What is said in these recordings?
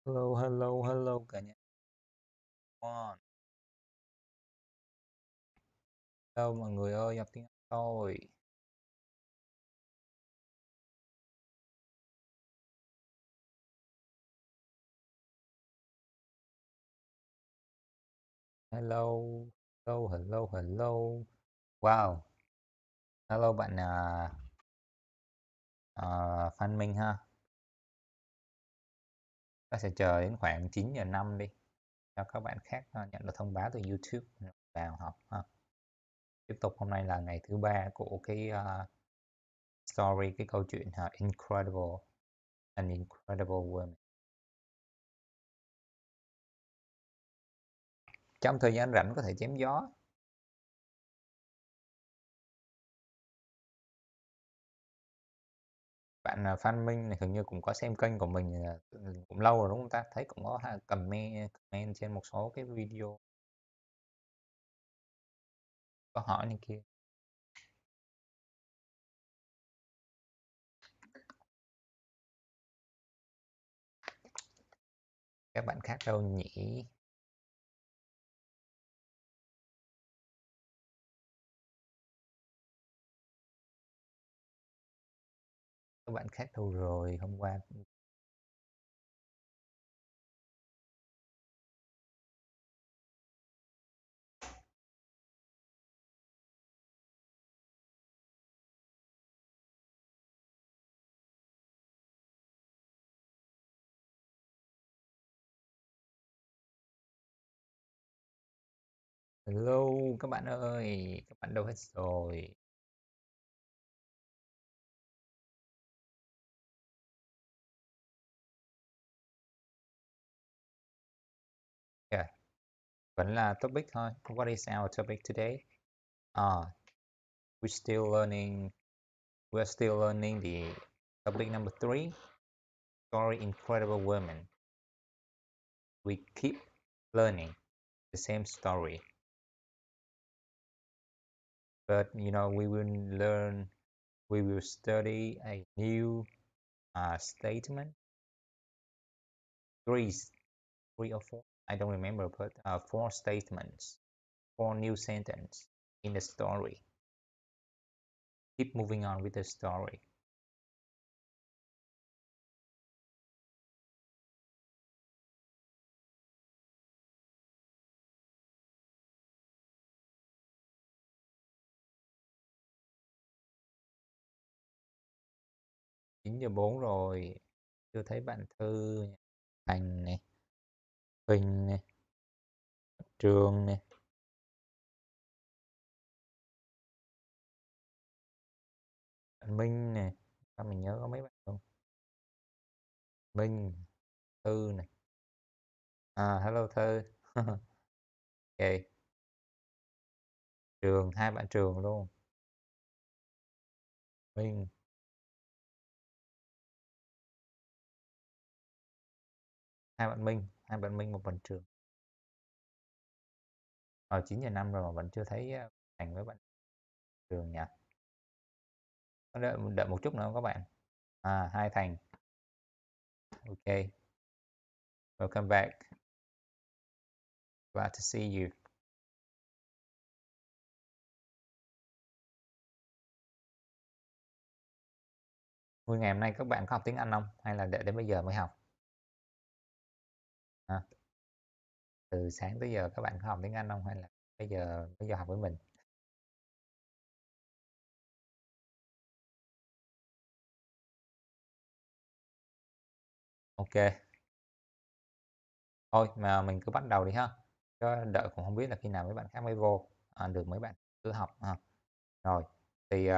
Hello, hello, hello cả nhà. One. Hello mọi người ơi, học tiếng Anh thôi. Hello, hello, hello, hello. Wow, hello bạn Phan Minh ha. Ta sẽ chờ đến khoảng 9 giờ 5 đi cho các bạn khác nhận được thông báo từ YouTube vào học ha. Tiếp tục hôm nay là ngày thứ ba của cái story, cái câu chuyện Incredible, an Incredible Woman. Trong thời gian rảnh có thể chém gió. Bạn Phan Minh này hình như cũng có xem kênh của mình cũng lâu rồi đúng không ta? Thấy cũng có comment trên một số cái video có hỏi này kia. Các bạn khác đâu nhỉ? Các bạn khác đâu rồi? Hôm qua hello các bạn ơi, các bạn đâu hết rồi? Yeah. Vẫn là topic thôi. What is our topic today? Uh, we still learning. We're still learning the topic number 3, story Incredible Women. We keep learning the same story. But we will study a new statement, three three or four, I don't remember, but four statements, four new sentence in the story. Keep moving on with the story. Chín giờ 4 rồi, chưa thấy bạn Thư, Thành này, Huỳnh này, Trường này, bạn Minh này. Sao mình nhớ có mấy bạn không? Minh, Thư này. Hello Thư. Ok, Trường, hai bạn Trường luôn. Minh, hai bạn Minh, một bạn Trường. 9 giờ 5 rồi mà vẫn chưa thấy Thành với bạn Trường nhỉ? Đợi một chút nữa các bạn. Hai Thành. Ok, welcome back. Glad to see you. Nguyên ngày hôm nay các bạn có học tiếng Anh không? Hay là đợi đến bây giờ mới học? À, từ sáng tới giờ các bạn có học tiếng Anh không? Hay là bây giờ học với mình? Ok, thôi mà mình cứ bắt đầu đi ha. Chứ đợi cũng không biết là khi nào mấy bạn khác mới vô. Được mấy bạn cứ học ha. Rồi, thì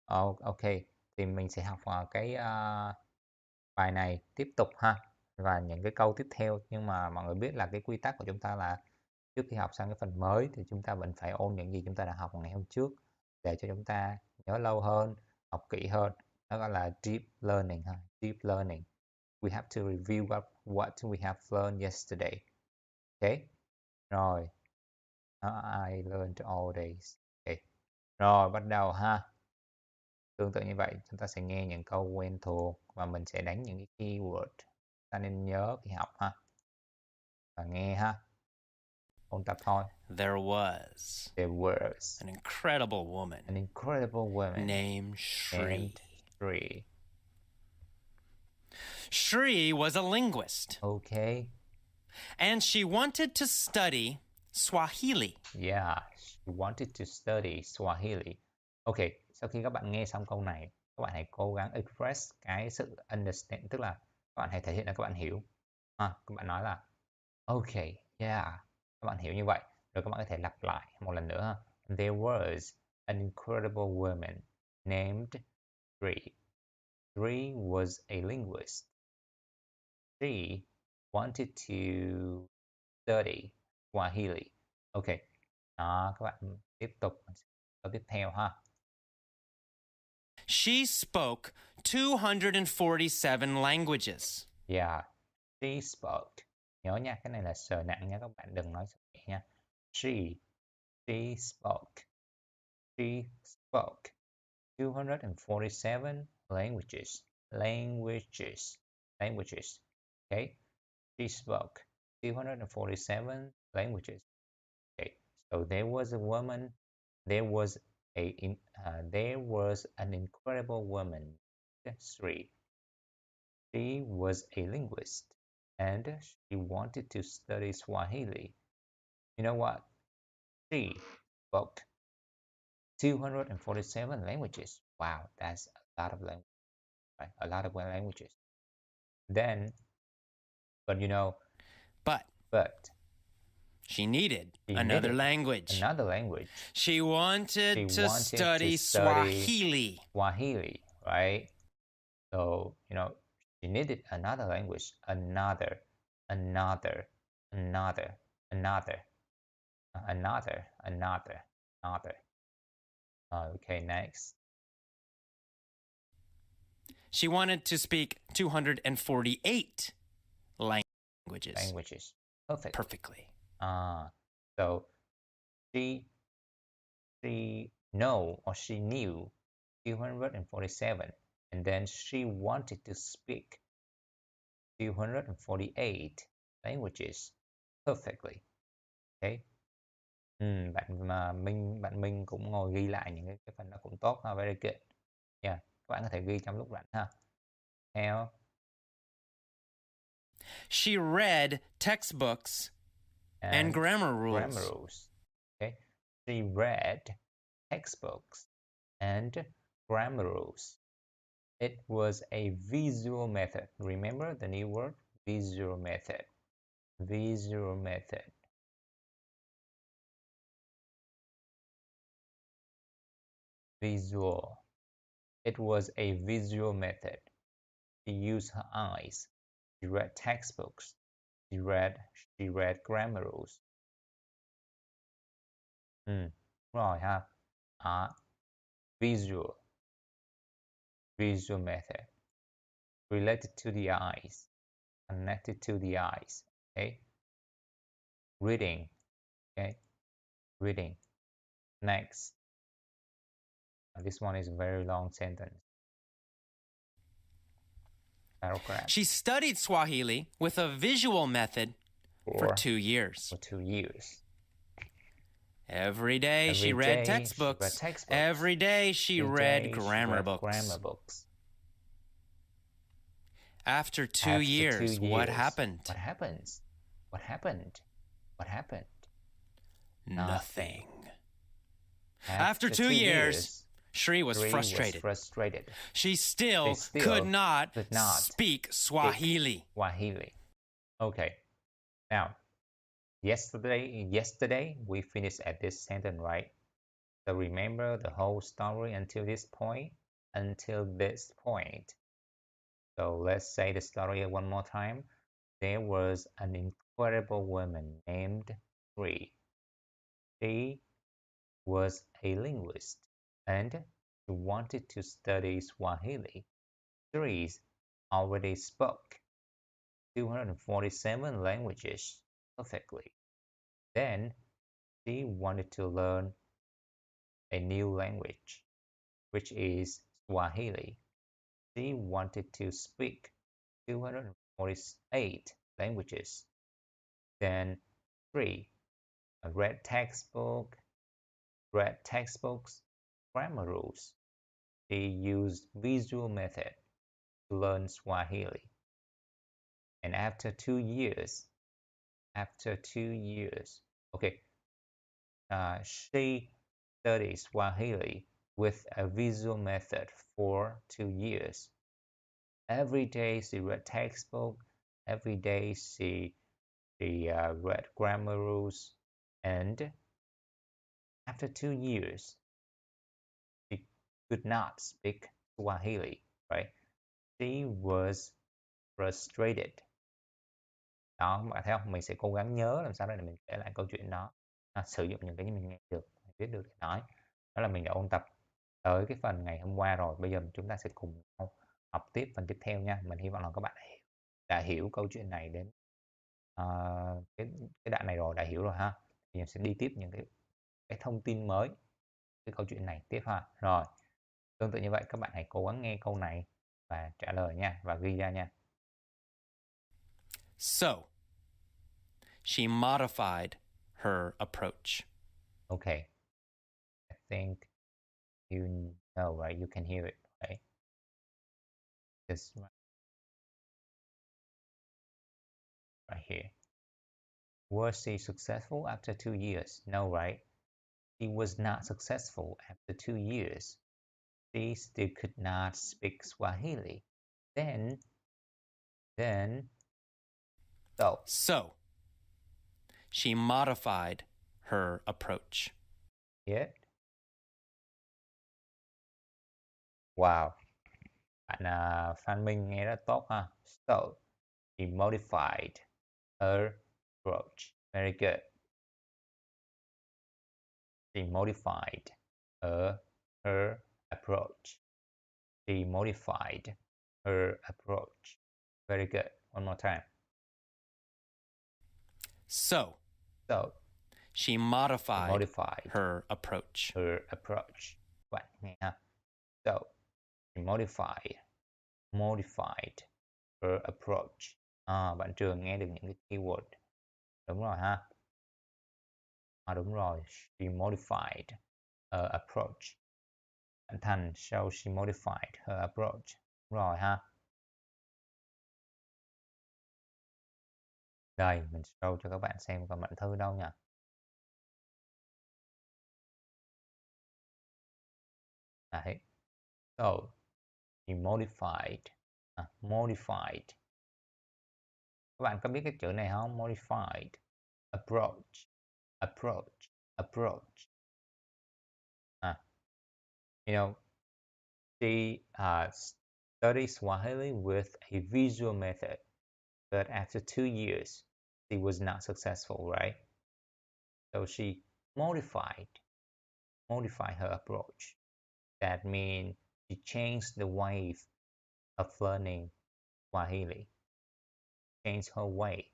ok, thì mình sẽ học cái bài này tiếp tục ha, và những cái câu tiếp theo. Nhưng mà mọi người biết là cái quy tắc của chúng ta là trước khi học sang cái phần mới thì chúng ta vẫn phải ôn những gì chúng ta đã học ngày hôm trước để cho chúng ta nhớ lâu hơn, học kỹ hơn. Nó gọi là deep learning ha, deep learning. We have to review what we have learned yesterday. Okay, rồi. I learned all days. Okay. Rồi bắt đầu ha. Tương tự như vậy, chúng ta sẽ nghe những câu quen thuộc và mình sẽ đánh những cái keyword ta nên nhớ khi học ha. Và nghe ha. Ôn tập thôi. There was There was an incredible woman an incredible woman named Shri. named Shri. Shri was a linguist, Okay. and she wanted to study Swahili. Yeah, she wanted to study Swahili. Ok, sau khi các bạn nghe xong câu này, các bạn hãy cố gắng express cái sự understand, tức là các bạn hãy thể hiện là các bạn hiểu. Các bạn nói là ok, yeah, các bạn hiểu như vậy. Rồi các bạn có thể lặp lại một lần nữa ha. There was an incredible woman named Sri. Sri was a linguist. She wanted to study Swahili. Ok, đó, các bạn tiếp tục câu tiếp theo ha. She spoke 247 languages. Yeah, she spoke. Nhớ nha, cái này là sờ nặng nha, các bạn đừng nói sờ nhẹ nha. She spoke. She spoke 247 languages. Languages. Okay? She spoke 247 languages. Okay. So there was a woman. There was an incredible woman. Three. She was a linguist, and she wanted to study Swahili. You know what? She spoke 247 languages. Wow, that's a lot of languages, right? A lot of languages. Then, but you know, But but she needed she another needed language. another language. She wanted to study Swahili. Swahili, right? So, you know, she needed another language, another. Okay, next. She wanted to speak 248 languages. Perfectly. So she knew 247, and then she wanted to speak 248 languages perfectly. Okay. Bạn Minh cũng ngồi ghi lại những cái phần đó cũng tốt ha, very good. Yeah, các bạn có thể ghi trong lúc rảnh ha. Theo. She read textbooks and grammar rules. Okay. She read textbooks and grammar rules. It was a visual method. Remember the new word? Visual method. Visual method. Visual. It was a visual method. She used her eyes. She read textbooks. She read grammar rules. Đúng rồi ha. Visual. Visual method. Related to the eyes. Connected to the eyes. Okay. Reading. Okay. Reading. Next. This one is a very long sentence. Paragraph. She studied Swahili with a visual method for 2 years. For 2 years. Every day she read textbooks. Every day she read grammar books. After 2 years, what happened? What happened? Nothing. After 2 years, Shri was frustrated. She still could not speak Swahili. Okay. Now, yesterday we finished at this sentence, right? So remember the whole story until this point. So let's say the story one more time. There was an incredible woman named Sri. She was a linguist, and she wanted to study Swahili. Sri already spoke 247 languages perfectly. Then she wanted to learn a new language, which is Swahili. She wanted to speak 248 languages. Then 3. Read textbooks, grammar rules. She used visual method to learn Swahili. And after 2 years, okay, she studied Swahili with a visual method for 2 years. Every day she read textbook. Every day she read grammar rules. And after 2 years, she could not speak Swahili, right? She was frustrated. Đó, các bạn thấy không? Mình sẽ cố gắng nhớ làm sao để mình kể lại câu chuyện đó. Sử dụng những cái mình nghe được, mình biết được để nói. Đó là mình đã ôn tập tới cái phần ngày hôm qua rồi. Bây giờ chúng ta sẽ cùng nhau học tiếp phần tiếp theo nha. Mình hy vọng là các bạn đã hiểu câu chuyện này đến cái đoạn này rồi, đã hiểu rồi ha. Thì mình sẽ đi tiếp những cái thông tin mới cái câu chuyện này tiếp ha. Rồi, tương tự như vậy các bạn hãy cố gắng nghe câu này và trả lời nha, và ghi ra nha. So, she modified her approach. Okay. I think you know, right? You can hear it, right? Just right here. Was she successful after 2 years? No, right? She was not successful after 2 years. She still could not speak Swahili. Then, So, she modified her approach. yeah. Wow. Bạn Phan Minh nghe rất tốt ha. So, she modified her approach. Very good. She modified her approach. She modified her approach. Very good. One more time. So, she modified her approach. Her approach. Bạn nghe ha. So, she modified her approach. Bạn Trường nghe được những cái keyword. Đúng rồi ha. Đúng rồi. She modified her approach. Bạn Thành, so she modified her approach. Đúng rồi ha. Đây, mình show cho các bạn xem còn bạn Thư đâu nhỉ? Đấy. So, she modified. Modified. Các bạn có biết cái chữ này không? Modified. Approach. You know, she studied Swahili with a visual method, but after 2 years, she was not successful, right? So she modified her approach. That means she changed the way of learning Swahili. Changed her way,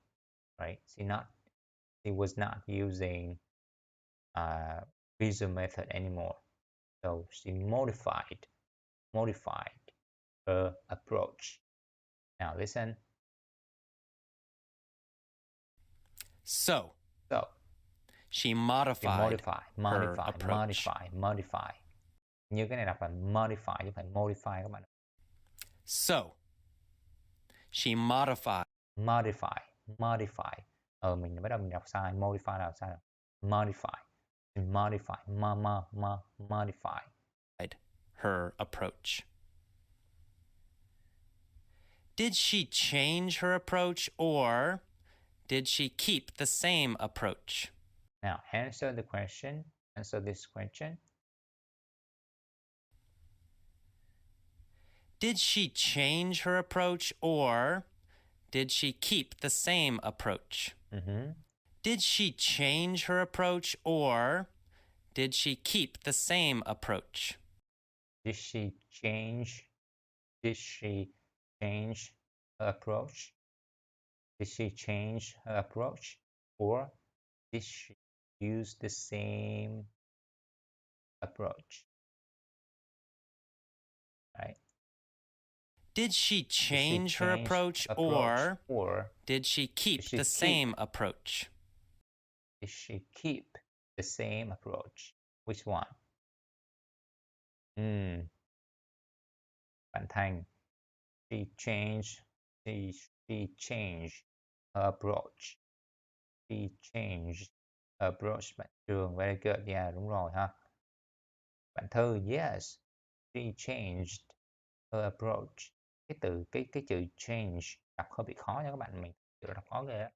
right? She was not using visual method anymore. So she modified her approach. Now listen. So she modified her approach. Modify. Như cái này đọc là modify chứ không phải modify các bạn. So she modified. Mình bắt đầu mình đọc sai. Modify là sai. Modify her approach. Did she change her approach, or did she keep the same approach? Now answer the question. Answer this question. Did she change her approach, or did she keep the same approach? Did she change her approach, or did she keep the same approach? Did she change her approach? Did she change her approach, or did she use the same approach? Did she change her approach, or did she keep she the same keep? approach? Did she keep the same approach? Which one? Bạn Thành. She changed. She changed her approach. She changed her approach. Bạn Trường. Very good. Yeah, đúng rồi ha. Bạn Thư. Yes. She changed her approach. Cái chữ change đọc hơi bị khó nha các bạn, mình chữ đọc khó ghê á.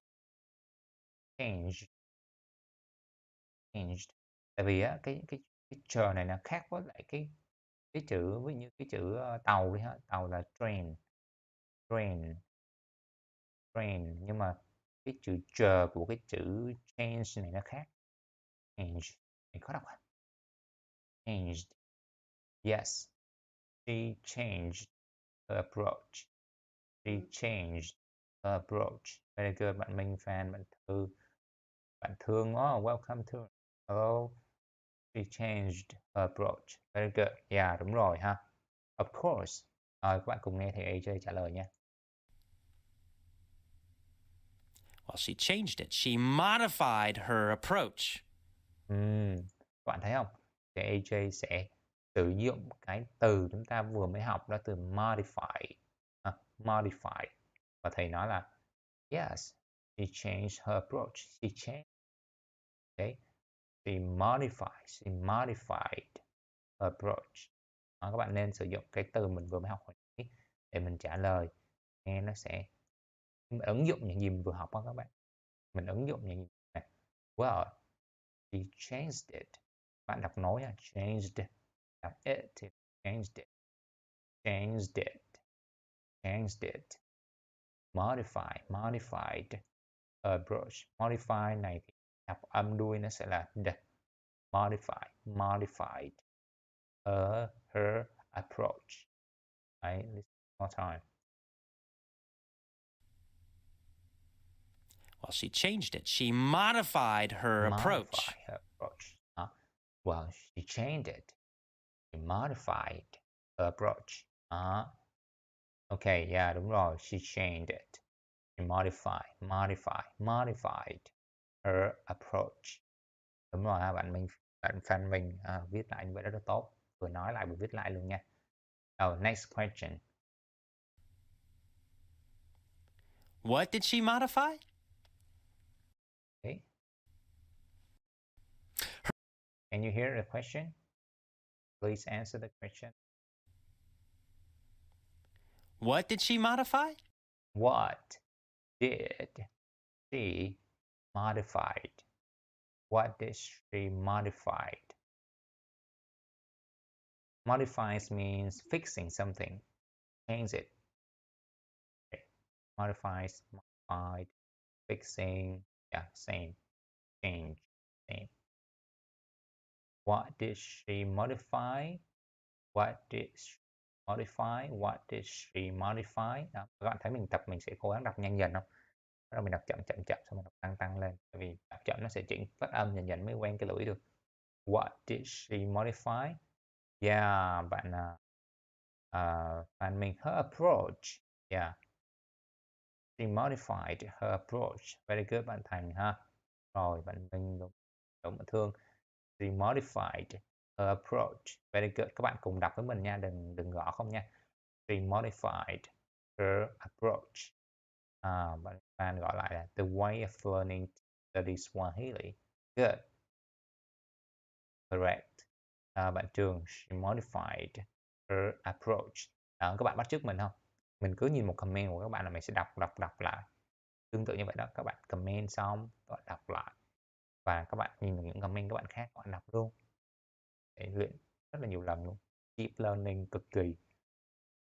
Changed. Tại vì á cái chờ này nó khác với lại cái chữ, ví như cái chữ tàu đi ha, tàu là train, nhưng mà cái chữ chờ của cái chữ change này nó khác. Change mình khó đọc à? Changed. Yes, she changed her approach. She changed her approach. Very good. Bạn Minh fan, bạn Thư, bạn Thương. Oh, welcome to. Hello. She changed her approach. Very good. Yeah, đúng rồi ha. Of course. Rồi các bạn cùng nghe thầy AJ trả lời nha. Well, she changed it. She modified her approach. Các bạn thấy không? Thầy AJ sẽ sử dụng cái từ chúng ta vừa mới học đó, từ modify. Modify. Và thầy nói là yes, she changed her approach. She changed. Okay. She modified her approach. Đó, các bạn nên sử dụng cái từ mình vừa mới học hồi nãy để mình trả lời. Nghe nó sẽ ứng dụng những gì mình vừa học đó các bạn. Mình ứng dụng những gì này. Well, she changed it. Bạn đọc nối nha. Changed. Đọc it thì changed it. Changed it. Changed it. Modified her approach. Modify này thì đọc âm đuôi nó sẽ là the. Modified her approach. Right? Listen one more time. Well, she changed it. She modified her approach. Modify her approach. Well, she changed it. She modified her approach. Okay, yeah, đúng rồi. She changed it. She modified her approach. Đúng rồi ha, bạn fan mình viết lại như vậy rất là tốt. Vừa nói lại vừa viết lại luôn nha. Next question. What did she modify? Okay. Can you hear the question? Please answer the question. What did she modify? What did she modified? What did she modified? Modifies means fixing something, change it. Okay. Modifies, modified, fixing, yeah, same, change, same. What did she modify? What did she modify? What did she modify? Đó, các bạn thấy mình tập mình sẽ cố gắng đọc nhanh dần không? Rồi mình đọc chậm xong mình đọc tăng lên. Tại vì đọc chậm nó sẽ chuyển phát âm dần mới quen cái lưỡi được. What did she modify? Yeah, bạn mình her approach. Yeah. She modified her approach. Very good bạn Thành ha. Rồi bạn Minh đúng bạn Thương. She modified her approach. Very good. Các bạn cùng đọc với mình nha, đừng gõ không nha. She modified her approach. Bạn gọi lại là the way of learning study Swahili. Good. Correct. Bạn Trường, she modified her approach. Các bạn bắt chước mình không? Mình cứ nhìn một comment của các bạn là mình sẽ đọc lại. Tương tự như vậy đó, các bạn comment xong, các bạn đọc lại. Và các bạn nhìn những comment các bạn khác, các bạn đọc luôn. Để luyện rất là nhiều lần luôn. Keep learning cực kỳ.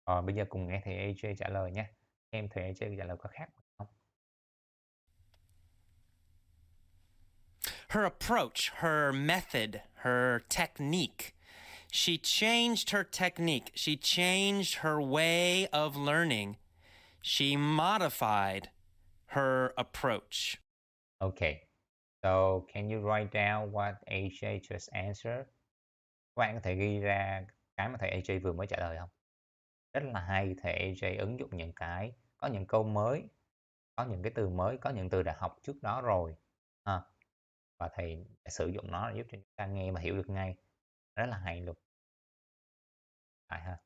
Bây giờ cùng nghe thầy AJ trả lời nha. Em thầy AJ trả lời có khác không? Her approach, her method, her technique. She changed her technique. She changed her way of learning. She modified her approach. Okay. So, can you write down what AJ just answered? Các bạn có thể ghi ra cái mà thầy AJ vừa mới trả lời không? Rất là hay, thể Jay ứng dụng có những câu mới, có những cái từ mới, có những từ đã học trước đó rồi. Ha. Và thầy đã sử dụng nó để giúp cho chúng ta nghe và hiểu được ngay. Rất là hay luôn. Phải ha.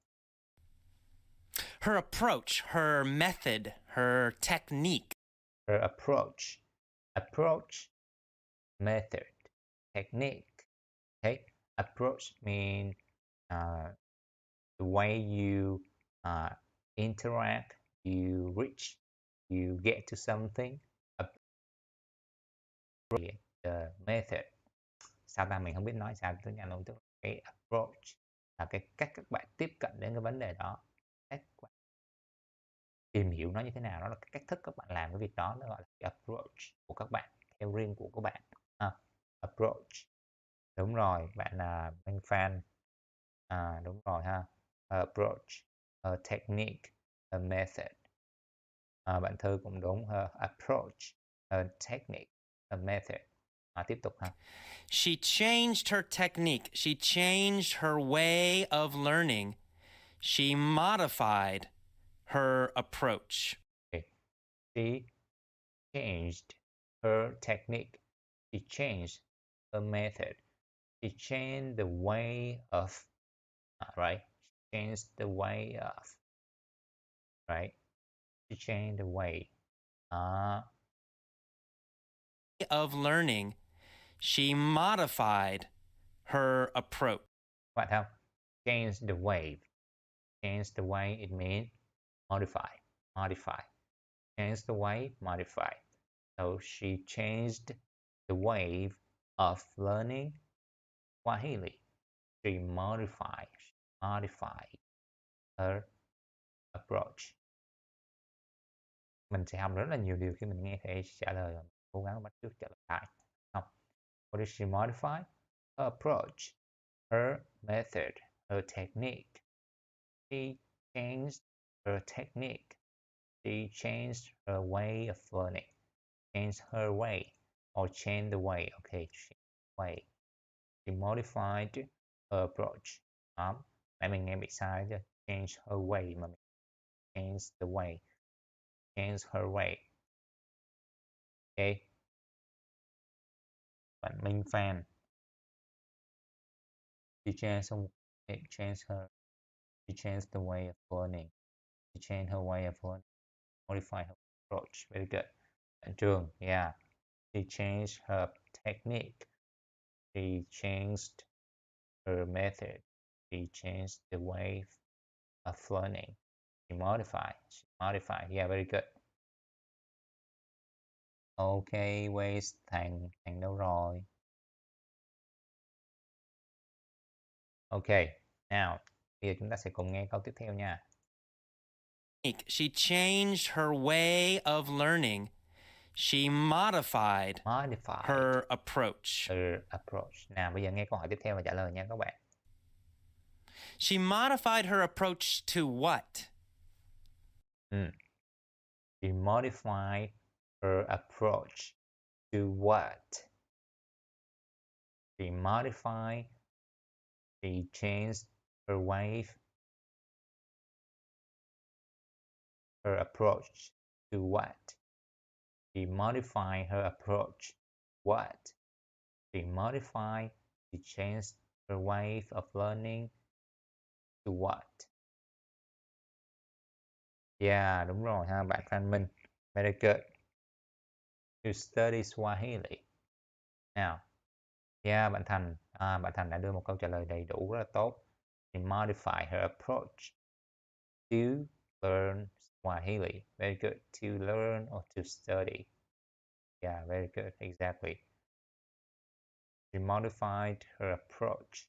Her approach, her method, her technique. Her approach, method, technique. Okay, approach means the way you uh, interact, you reach, you get to something. The method. Sao ta mình không biết nói sao tiếng Anh luôn, tức là cái approach là cái cách các bạn tiếp cận đến cái vấn đề đó, cách các bạn tìm hiểu nó như thế nào, đó là cái cách thức các bạn làm cái việc đó, nó gọi là cái approach của các bạn theo riêng của các bạn. Approach. Đúng rồi, bạn là Minh Fan. Đúng rồi ha. Approach, technique, method. Bạn Thư cũng đúng. Approach, technique, method. Tiếp tục ha. She changed her technique. She changed her way of learning. She modified her approach. Okay. She changed her technique. She changed her method. She changed the way of, right? She changed the way of, right? She changed the way. Of learning, she modified her approach. Các bạn thấy không? Change the way. Change the way it means modify. Modify. Change the way, modify. So she changed the way of learning Swahili. She modified her approach. Mình sẽ học rất là nhiều điều khi mình nghe thầy trả lời, cố gắng bắt chước trả lời lại. Không. What did she modify? Her approach, her method, her technique. She changed her technique. She changed her way of learning. Change her way or change the way. Okay, change the way. She modified her approach. Nãy mình nghe bị sai chứ. Change her way mà mình change the way. Change her way. Okay. Bạn Minh Fan. She changed the way of learning. She changed her way of learning. Modify her approach. Very good. Bạn Trường, yeah. She changed her technique. She changed her method. She changed the way of learning. She modified. Yeah, very good. Okay, Waze, Thành đâu rồi? Okay, now, bây giờ chúng ta sẽ cùng nghe câu tiếp theo nha. She changed her way of learning. She modified her approach. Nào, bây giờ nghe câu hỏi tiếp theo và trả lời nha các bạn. She modified her approach to what? She modified her approach to what? She modified, she changed her way, her approach to what? She modified her approach. What? She modified, she changed her way of learning to what? Yeah, đúng rồi ha, bạn Phan Minh. Very good. To study Swahili. Nào, yeah, bạn Thành đã đưa một câu trả lời đầy đủ rất là tốt. She modified her approach to learn Swahili. Very good. To learn or to study. Yeah, very good. Exactly. She modified her approach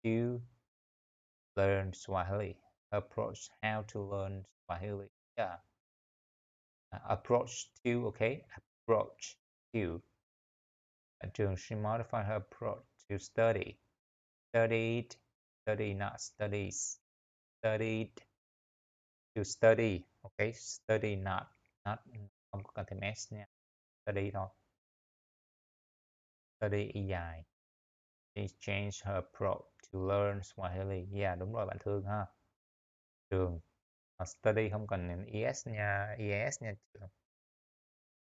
to learn Swahili. Approach how to learn Swahili. Yeah. Approach to, okay. Approach to. At trường, she modified her approach to study. Studied, study, not studies. Studied, to study, okay. Study, not, không có cần thêm s nha. Study thôi. Study y dài. She changed her approach to learn Swahili. Yeah, đúng rồi bạn Thương ha. Trường. Study không cần ES nha, ES nha.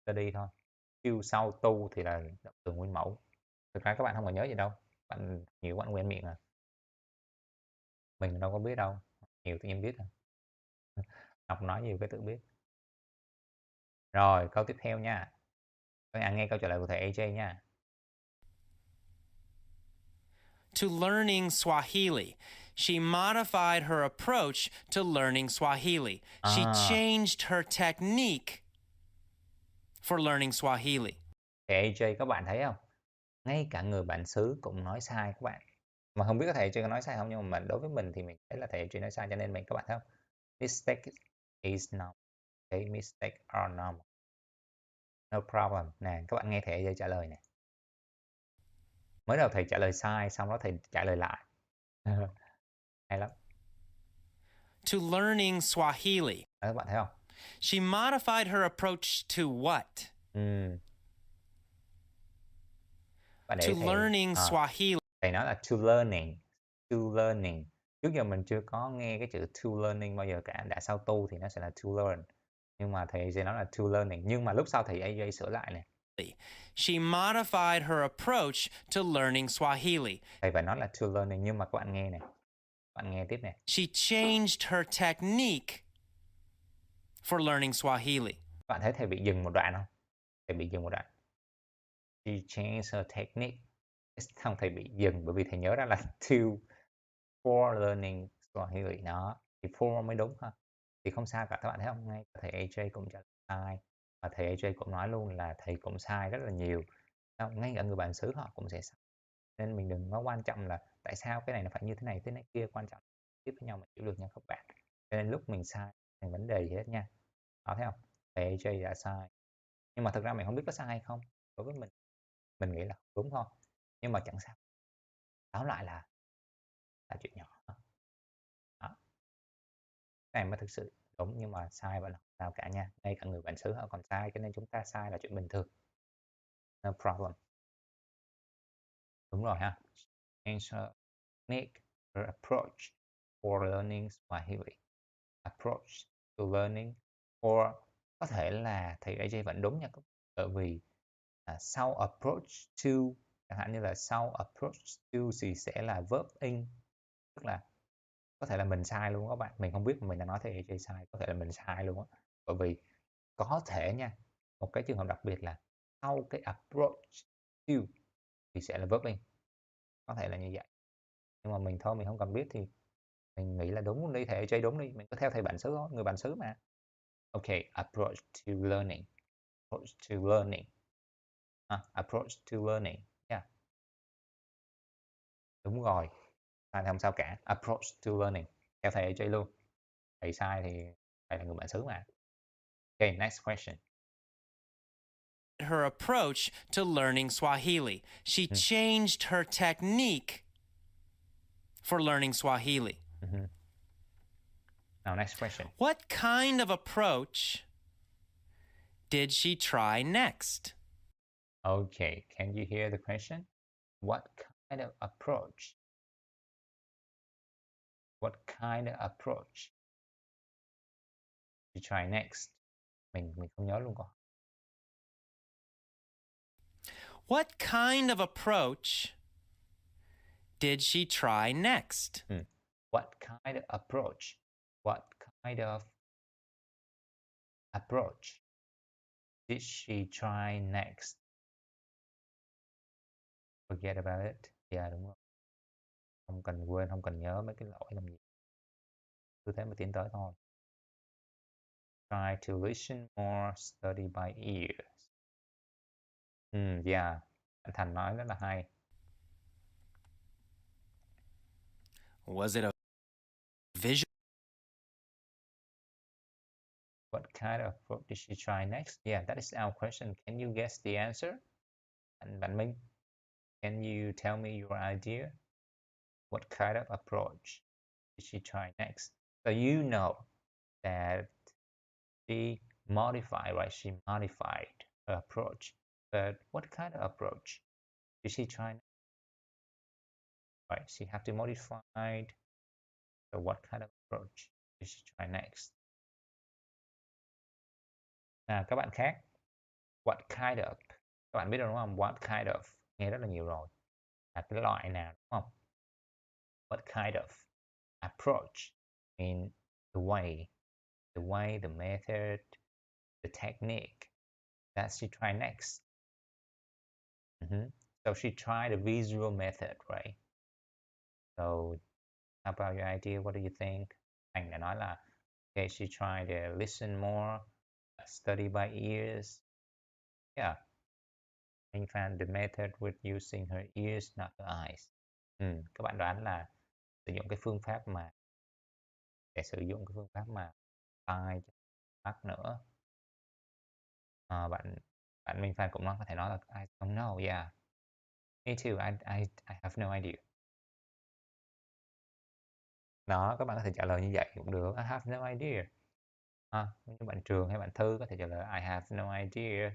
Study thôi. Chiêu sau tu thì là động từ nguyên mẫu. Thực ra các bạn không cần nhớ gì đâu. Bạn nhiều bạn quen miệng à. Mình đâu có biết đâu. Nhiều tự nhiên biết à. Học nói nhiều cái tự biết. Rồi, câu tiếp theo nha. Các bạn nghe câu trả lời của thầy AJ nha. To learning Swahili. She modified her approach to learning Swahili. She changed her technique for learning Swahili. Thầy AJ các bạn thấy không? Ngay cả người bản xứ cũng nói sai các bạn. Mà không biết thầy AJ có nói sai không, nhưng mà đối với mình thì mình thấy là thầy AJ nói sai, cho nên các bạn thấy không? Mistake is normal. Okay, mistake are normal. No problem. Nè, các bạn nghe thầy AJ trả lời nè. Mới đầu thầy trả lời sai, xong đó thầy trả lời lại. Hay lắm. To learning Swahili. Đó, các bạn thấy không? She modified her approach to what? Bạn để To thầy, learning Swahili. thầy nói là to learning. To learning. Trước giờ mình chưa có nghe cái chữ to learning bao giờ cả. Đã sau tu thì nó sẽ là to learn. Nhưng mà thầy sẽ nói là to learning. Nhưng mà lúc sau thầy AJ sửa lại nè. She modified her approach to learning Swahili. Thầy phải nói là to learning, nhưng mà các bạn nghe nè. Các bạn nghe tiếp nè. She changed her technique for learning Swahili. Các bạn thấy thầy bị dừng một đoạn không? Thầy bị dừng một đoạn. She changed her technique. Xong thầy bị dừng bởi vì thầy nhớ ra là to for learning Swahili. Đó. Thì for mới đúng ha. Thì không sao cả, các bạn thấy không? Ngay thầy AJ cũng trả lời sai. Và thầy AJ cũng nói luôn là thầy cũng sai rất là nhiều. Ngay cả người bản xứ họ cũng sẽ sai. Nên mình đừng có quan trọng là tại sao cái này nó phải như thế này, thế này kia. Quan trọng tiếp với nhau mình hiểu được nha các bạn. Cho nên lúc mình sai thành vấn đề gì hết nha. Đó, thấy không? Thầy AJ đã sai. Nhưng mà thực ra mình không biết có sai hay không. Đối với mình nghĩ là đúng thôi. Nhưng mà chẳng sao. Tóm lại là chuyện nhỏ. Đó. Cái này mới thực sự đúng, nhưng mà sai vẫn là không sao cả nha. Ngay cả người bản xứ họ còn sai, cho nên chúng ta sai là chuyện bình thường. No problem. Đúng rồi ha. Change technique or approach for learning Swahili. Approach to learning, or có thể là thầy AJ vẫn đúng nha, bởi vì sau approach to, chẳng hạn như là sau approach to thì sẽ là verb in, tức là có thể là mình sai luôn các bạn. Mình không biết mà mình đang nói thầy AJ sai, có thể là mình sai luôn á. Bởi vì có thể nha, một cái trường hợp đặc biệt là sau cái approach to thì sẽ là verb in, có thể là như vậy. Nhưng mà mình thôi, mình không cần biết thì mình nghĩ là đúng đi, thầy AJ đúng đi, mình cứ theo thầy bản xứ thôi, người bản xứ mà. Ok, approach to learning. Approach to learning. Approach to learning. Yeah. Đúng rồi. Sai thì không sao cả. Approach to learning. Theo thầy AJ luôn. Thầy sai thì thầy là người bản xứ mà. Okay, next question. Her approach to learning Swahili. She changed her technique for learning Swahili. Now, next question. What kind of approach did she try next? Okay, can you hear the question? What kind of approach? What kind of approach did you try next? Mình không nhớ luôn câu. What kind of approach did she try next? What kind of approach? What kind of approach did she try next? Forget about it. Yeah, đúng rồi. Không cần quên, không cần nhớ mấy cái lỗi làm gì. Cứ thế mà tiến tới thôi. Try to listen more, study by ears. Yeah. Anh Thành nói rất là hay. Was it a visual? What kind of approach did she try next? Yeah, that is our question. Can you guess the answer? Bạn Minh, can you tell me your idea? What kind of approach did she try next? So you know that she modified, right? She modified her approach. But what kind of approach did she try next? Right, she have to modify. So what kind of approach did she try next? Các bạn khác, what kind of, các bạn biết rồi đúng không? What kind of nghe rất là nhiều rồi, là cái loại nào đúng không? What kind of approach? I mean the way, the method, the technique that she tried next. So she tried a visual method, right? So how about your idea? What do you think? Thành đã nói là okay, she tried to listen more, study by ears. Yeah. Anh found the method with using her ears, not her eyes. Các bạn đoán là sử dụng cái phương pháp mà để sử dụng cái phương pháp mà tai mắt nữa. Bạn bạn Minh Phan cũng có thể nói là I don't know, yeah. Me too, I have no idea. Đó, các bạn có thể trả lời như vậy cũng được. I have no idea. Như bạn Trường hay bạn Thư có thể trả lời I have no idea.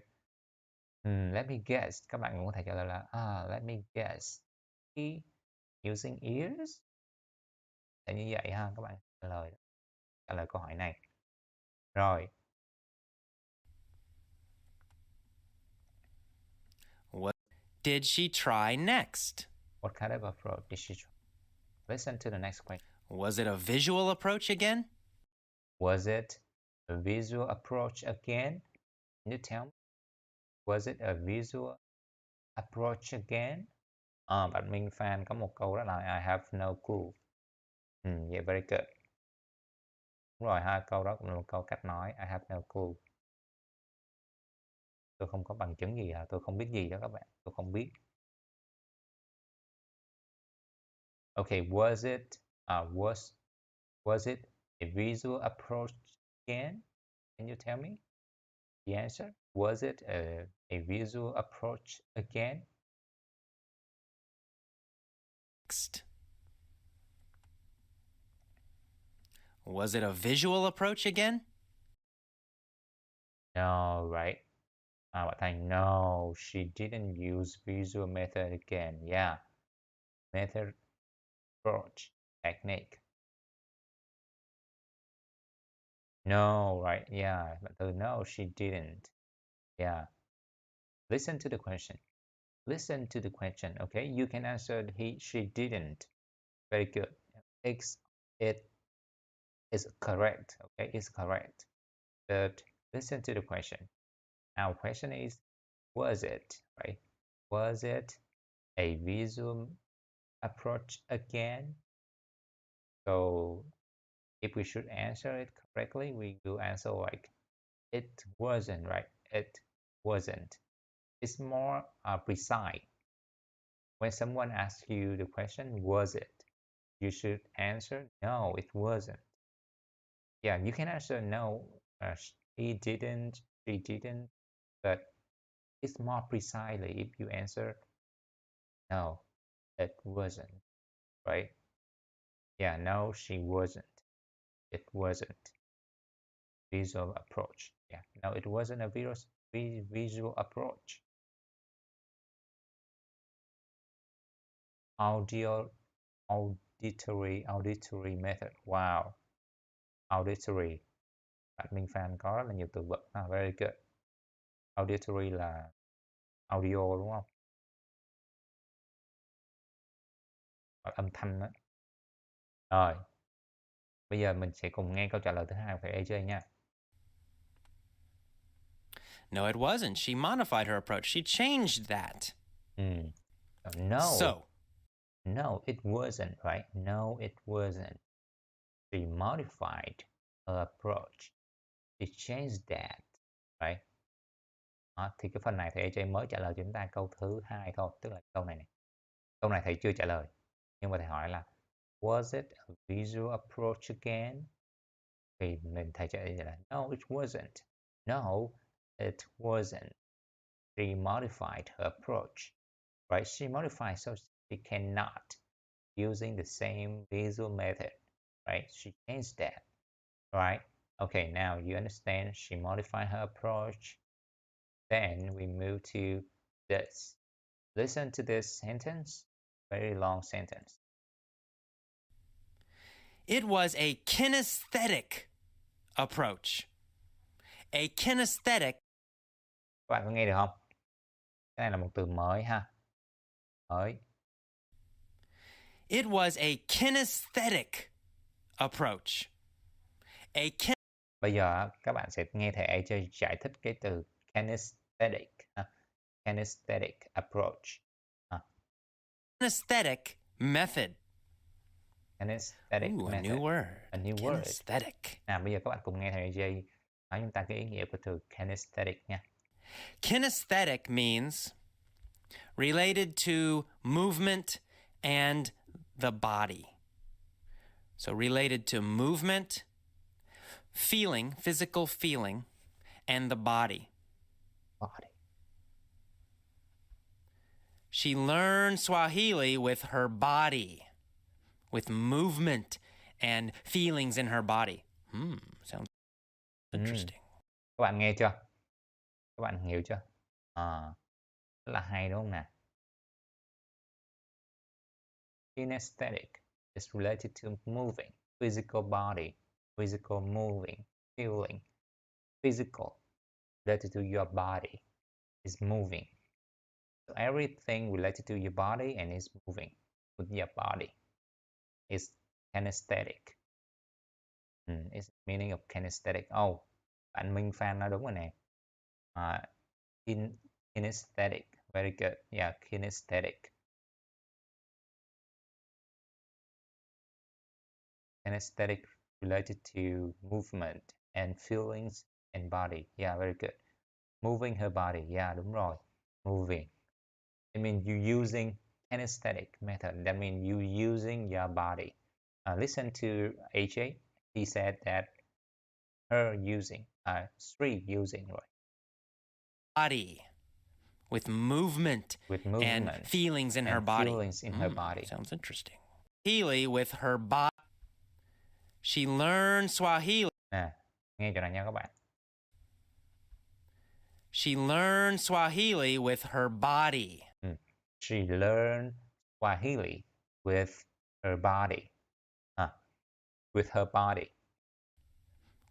Let me guess. Các bạn cũng có thể trả lời là let me guess. He using ears? Để như vậy ha, các bạn trả lời câu hỏi này. Rồi. What did she try next? What kind of approach did she try? Listen to the next question. Was it a visual approach again? Was it a visual approach again? Can you tell me? Was it a visual approach again? Bạn Minh Phan có một câu đó là I have no clue. Yeah, very good. Đúng rồi, hai câu đó cũng là một câu cách nói I have no clue. Tôi không có bằng chứng gì, tôi không biết gì đó các bạn. Tôi không biết. Okay, was it a visual approach again? Can you tell me the answer? Was it a visual approach again? Next. Was it a visual approach again? No, right? Bạn Thành, no, she didn't use visual method again. Yeah, method, approach, technique. No, right? Yeah, bạn Thư, no, she didn't. Yeah. Listen to the question. Listen to the question. Okay, you can answer she didn't. Very good. It is correct. Okay, it's correct. But listen to the question. Our question is, was it, right? Was it a visual approach again? So if we should answer it correctly, we will answer like it wasn't, right? It wasn't. It's more precise. When someone asks you the question, was it? You should answer, no, it wasn't. Yeah, you can answer no, he didn't, she didn't, but it's more precisely if you answer no, it wasn't, right? Yeah, no, she wasn't. It wasn't. Visual approach. Yeah, no, it wasn't a visual approach. Auditory method. Wow. Auditory. Bạn Minh Phan có rất là nhiều từ vựng. Very good. Auditory là audio đúng không? Âm thanh đó. Rồi. Bây giờ mình sẽ cùng nghe câu trả lời thứ hai của AJ nha. No, it wasn't. She modified her approach. She changed that. No, it wasn't, right? No, it wasn't. She modified her approach. She changed that, right? Thì cái phần này thì AJ mới trả lời cho chúng ta câu thứ hai thôi, tức là câu này này. Câu này thầy chưa trả lời. Nhưng mà thầy hỏi là was it a visual approach again? Thì thầy trả lời là no, it wasn't. No, it wasn't. She modified her approach, right? She modified so she cannot using the same visual method, right? She changed that, right? Okay, now you understand she modified her approach. Then we move to this. Listen to this sentence, very long sentence. It was a kinesthetic approach. A kinesthetic. Các bạn có nghe được không? Cái này là một từ mới ha. Mới. It was a kinesthetic approach. Bây giờ các bạn sẽ nghe thầy AJ giải thích cái từ kinesthetic. Kinesthetic approach. Kinesthetic method. Kinesthetic Ooh, method. a new word. A new word. Kinesthetic. Bây giờ các bạn cùng nghe thầy AJ nói chúng ta cái ý nghĩa của từ kinesthetic nha. Kinesthetic means related to movement and the body. So related to movement, feeling, physical feeling, and the body. Body. She learned Swahili with her body, with movement and feelings in her body. Sounds interesting. Các bạn nghe chưa? Các bạn hiểu chưa? Rất là hay đúng không nào? Kinesthetic is related to moving, physical body, physical moving, feeling. Physical, related to your body, is moving. So everything related to your body and is moving with your body is kinesthetic. It's meaning of kinesthetic. Oh, bạn Minh Phan nói đúng rồi nè. Kinesthetic. Very good. Yeah, kinesthetic. Kinesthetic related to movement and feelings and body. Yeah, very good. Moving her body. Yeah, đúng rồi. Moving. It means you using kinesthetic method. That means you using your body. Listen to AJ. He said that her using, Sri using, right? Body. With movement, and feelings in her body. Feelings in her body. Sounds interesting. Swahili with her body. She learned Swahili. Nghe cho này nha các bạn. She learned Swahili with her body. She learned Swahili with her body. With her body.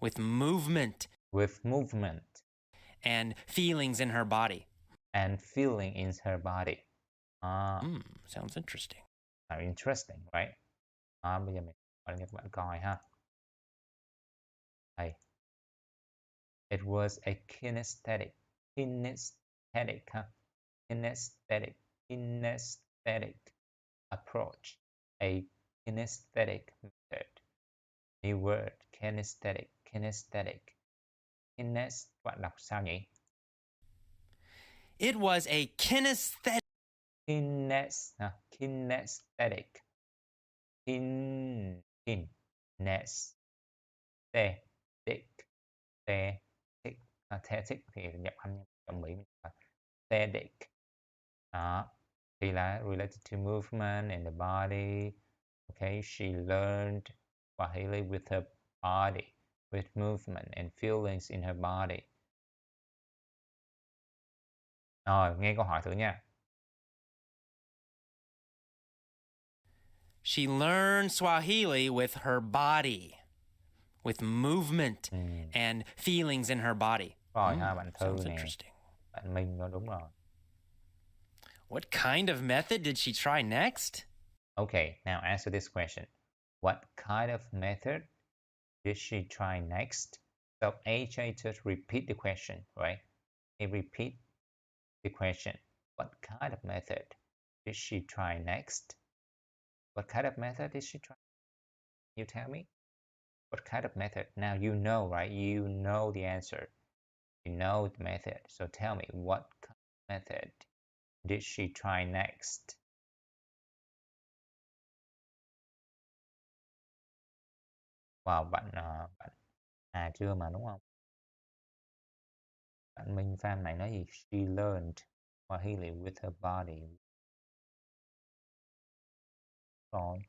With movement. With movement. And feelings in her body. And feeling in her body. Sounds interesting. Interesting, right? Bây giờ mình gọi cho các bạn coi ha. Đây. It was a kinesthetic approach. A kinesthetic method. New word, kinesthetic. Bạn đọc sao nhỉ? It was a kinesthetic. Kinesthetic. Kinesthetic thì nhập âm trong Mỹ kinesthetic. Đó. Thì là related to movement and the body. Okay, she learned Swahili with her body, with movement and feelings in her body. Rồi, nghe câu hỏi thử nha. She learned Swahili with her body, with movement and feelings in her body. Rồi ha, bạn Thư Sounds nè. interesting. Bạn Minh nó đúng rồi. What kind of method did she try next? Okay, now answer this question. What kind of method did she try next? So AJ just repeat the question, right? He repeat the question. What kind of method did she try next? What kind of method did she try? You tell me. What kind of method? Now you know, right? You know the answer. You know the method. So tell me, what kind of method did she try next? Wow, bạn chưa mà đúng không? Bạn Minh Phan này nói gì? She learned Swahili with her body. Rồi.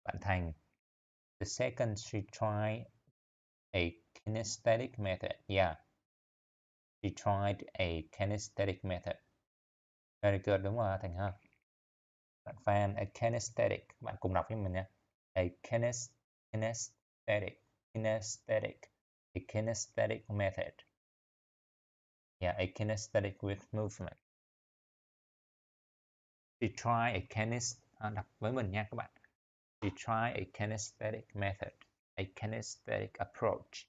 Bạn Thành. The second, she tried a kinesthetic method. Yeah. She tried a kinesthetic method. Very good, đúng rồi Thành ha. Bạn fan, a kinesthetic. Bạn cùng đọc với mình nha. A kinesthetic. A kinesthetic method. Yeah, a kinesthetic with movement. She tried a đọc với mình nha các bạn. She tried a kinesthetic method. A kinesthetic approach.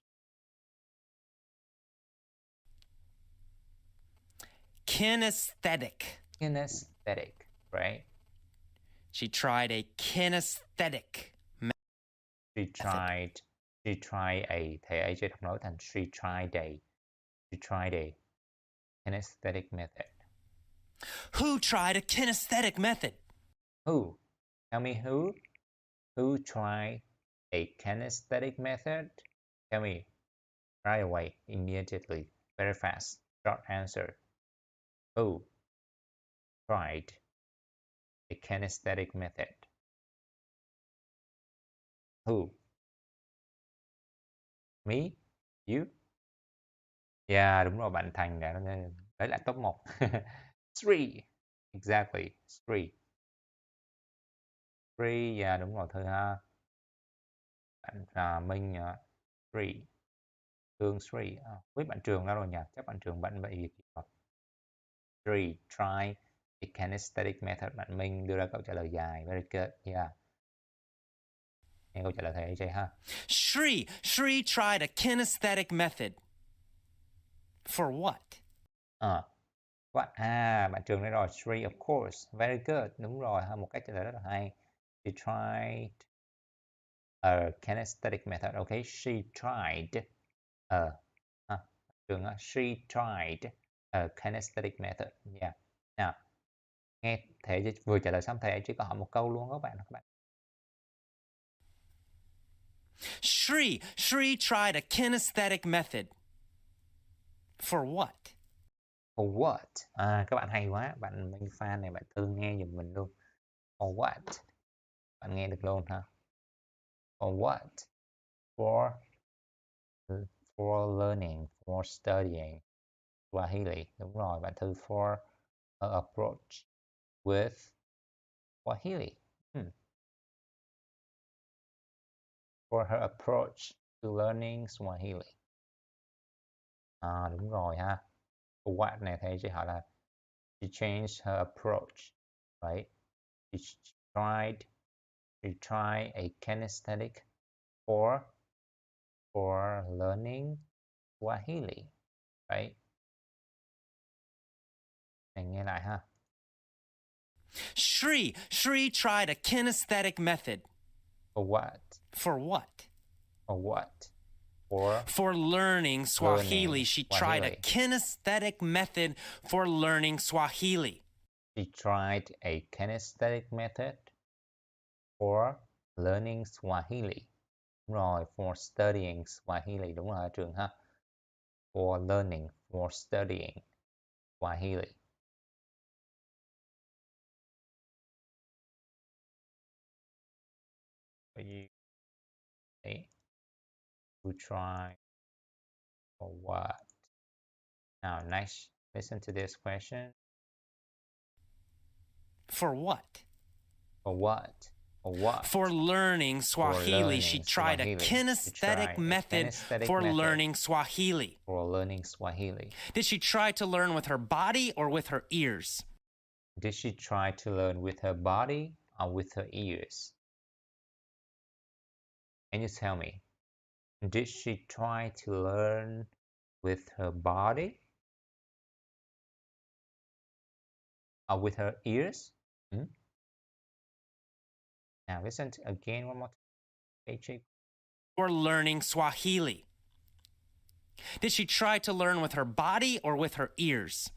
Kinesthetic. Kinesthetic, right? She tried a kinesthetic method. She tried a, thầy ấy chưa đọc nói thành she tried a kinesthetic method. Who tried a kinesthetic method? Who? Tell me who? Who tried a kinesthetic method? Tell me right away, immediately, very fast. Short answer. Who tried a kinesthetic method? Who? Me? You? Yeah, đúng rồi, bạn Thành đã lấy lại top 1. Three. Exactly. Three, yeah, đúng rồi Thư ha. Bạn Minh, three. Thương three. Biết bạn Trường đâu rồi nhỉ? Chắc bạn Trường bận vậy việc gì rồi. Three. Try a kinesthetic method. Bạn Minh đưa ra câu trả lời dài. Very good. Yeah. Nghe câu trả lời thầy AJ ha. Shri tried a kinesthetic method. For what? What? Bạn Trường đây rồi. Three, of course. Very good. Đúng rồi ha. Một cách trả lời rất là hay. She tried a kinesthetic method. Okay. She tried Trường she tried a kinesthetic method. Yeah. Nào, nghe thầy vừa trả lời xong thầy chỉ có hỏi một câu luôn các bạn. Shri tried a kinesthetic method. For what? For what? Các bạn hay quá. Bạn Minh fan này, bạn Thư nghe giùm mình luôn. For what? Bạn nghe được luôn ha. For what? For learning, for studying Swahili. Đúng rồi, bạn Thư for her approach with Swahili. For her approach to learning Swahili. Đúng rồi ha. For what này thầy chỉ hỏi là she changed her approach, right? She tried a kinesthetic for learning Swahili, right? Này nghe lại ha. Shri tried a kinesthetic method. For what? For what? For what? For learning Swahili. Learning She Swahili. tried a kinesthetic method for learning Swahili. She tried a kinesthetic method for learning Swahili. Đúng rồi, for studying Swahili. Đúng rồi Trường ha. For learning, for studying Swahili. Who try for what? Now, next, listen to this question. For what? For what? For what? For learning Swahili. learning She tried Swahili. a kinesthetic method for learning Swahili. For learning Swahili. Did she try to learn with her body or with her ears? Did she try to learn with her body or with her ears? Can you tell me? Did she try to learn with her body or with her ears? Now listen again one more time. Or learning Swahili. Did she try to learn with her body or with her ears?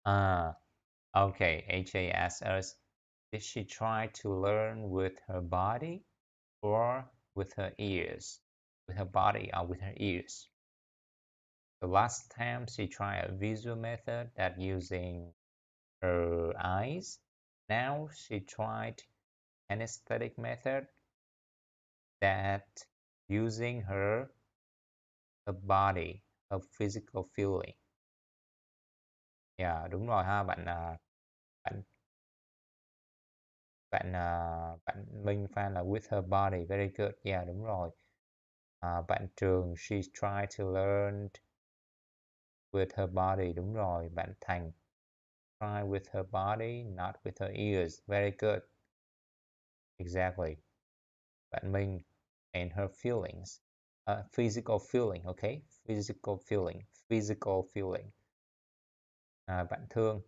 Okay. HA asks us, did she try to learn with her body or with her ears? With her body or with her ears? The last time she tried a visual method that using her eyes. Now she tried an aesthetic method that using her body a physical feeling. Yeah, đúng rồi ha, bạn bạn bạn Minh Phan là with her body, very good. Yeah, đúng rồi. Bạn Trường, she tried to learn with her body, đúng rồi. Bạn Thành, try with her body, not with her ears, very good. Exactly. Bạn Minh, and her feelings. Physical feeling, okay? Physical feeling, physical feeling. Bạn Thương,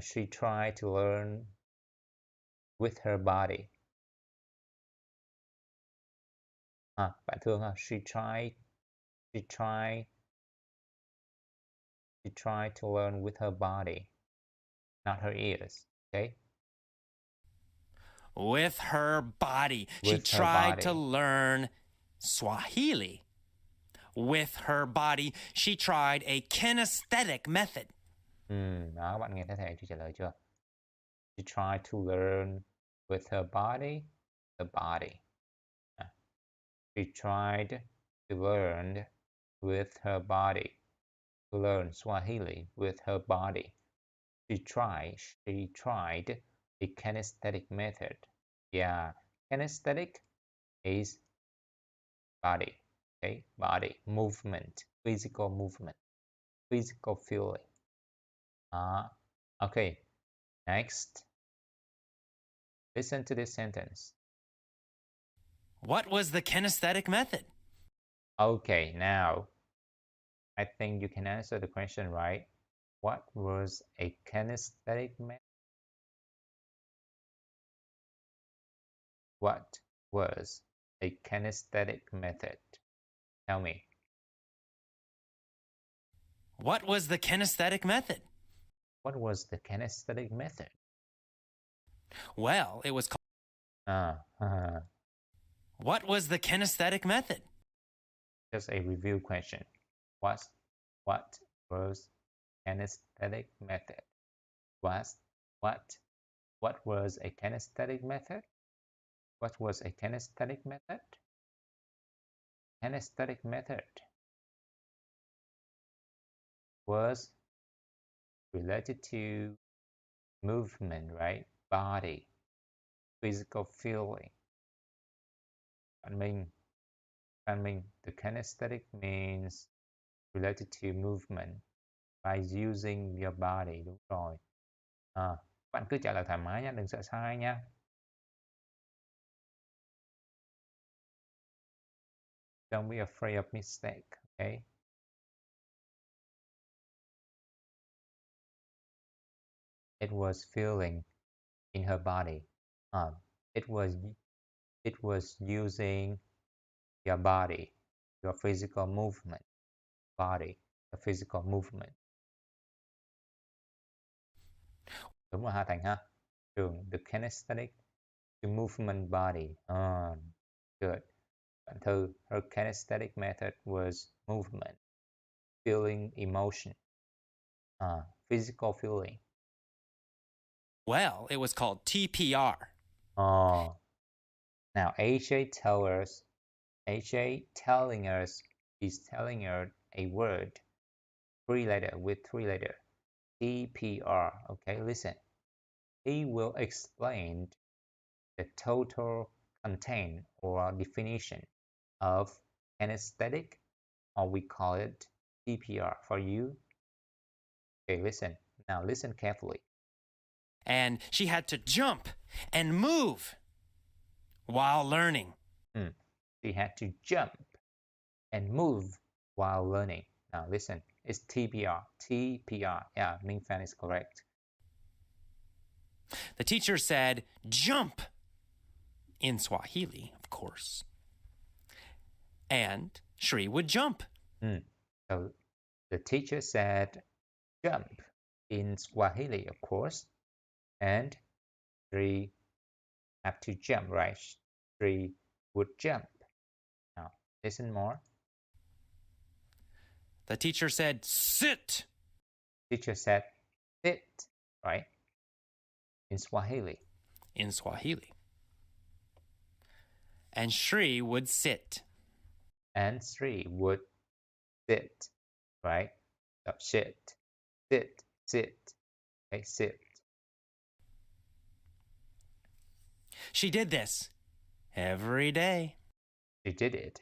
she tried to learn with her body. Bạn Thương ha, she tried to learn with her body, not her ears, okay? With her body. She With her tried to body. learn Swahili. With her body, she tried a kinesthetic method. Đó, bạn nghe thấy thầy chị trả lời chưa? She tried to learn with her body, the body. She tried to learn with her body, to learn Swahili with her body. She tried a kinesthetic method. Yeah, kinesthetic is body, okay? Body, movement, physical feeling. Okay, next. Listen to this sentence. What was the kinesthetic method? Okay, now I think you can answer the question, right? What was a kinesthetic method? What was a kinesthetic method? Tell me. What was the kinesthetic method? What was the kinesthetic method? Well, it was called. What was the kinesthetic method? Just a review question. What was kinesthetic method? What was a kinesthetic method? What was a kinesthetic method? Kinesthetic method was related to movement, right? Body, physical feeling. Phan Minh, the kinesthetic means related to movement by using your body. Đúng rồi. Bạn cứ trả lời thoải mái nha, đừng sợ sai nha. Don't be afraid of mistake, okay? It was feeling in her body. It was using your body, your physical movement, body, the physical movement. Đúng rồi ha Thành ha. Trường, the kinesthetic, the movement body. Good. Bạn Thư, her kinesthetic method was movement, feeling emotion, physical feeling. Well, it was called TPR. Now AJ is telling us a word, with three letter, TPR. Okay, listen. He will explain the total content or definition of kinesthetic, or we call it TPR for you. Okay, listen. Now listen carefully. And she had to jump and move while learning. She had to jump and move while learning. Now listen, it's TPR. TPR. Yeah, Ming Fan is correct. The teacher said, jump, in Swahili, of course. And Shri would jump. So the teacher said, jump, in Swahili, of course. And Shri have to jump, right? Shri would jump. Now listen more. The teacher said, sit. Teacher said, sit, right? In Swahili. In Swahili. And Shri would sit. And Shri would sit. right? So sit, sit. Okay, sit. She did this every day. She did it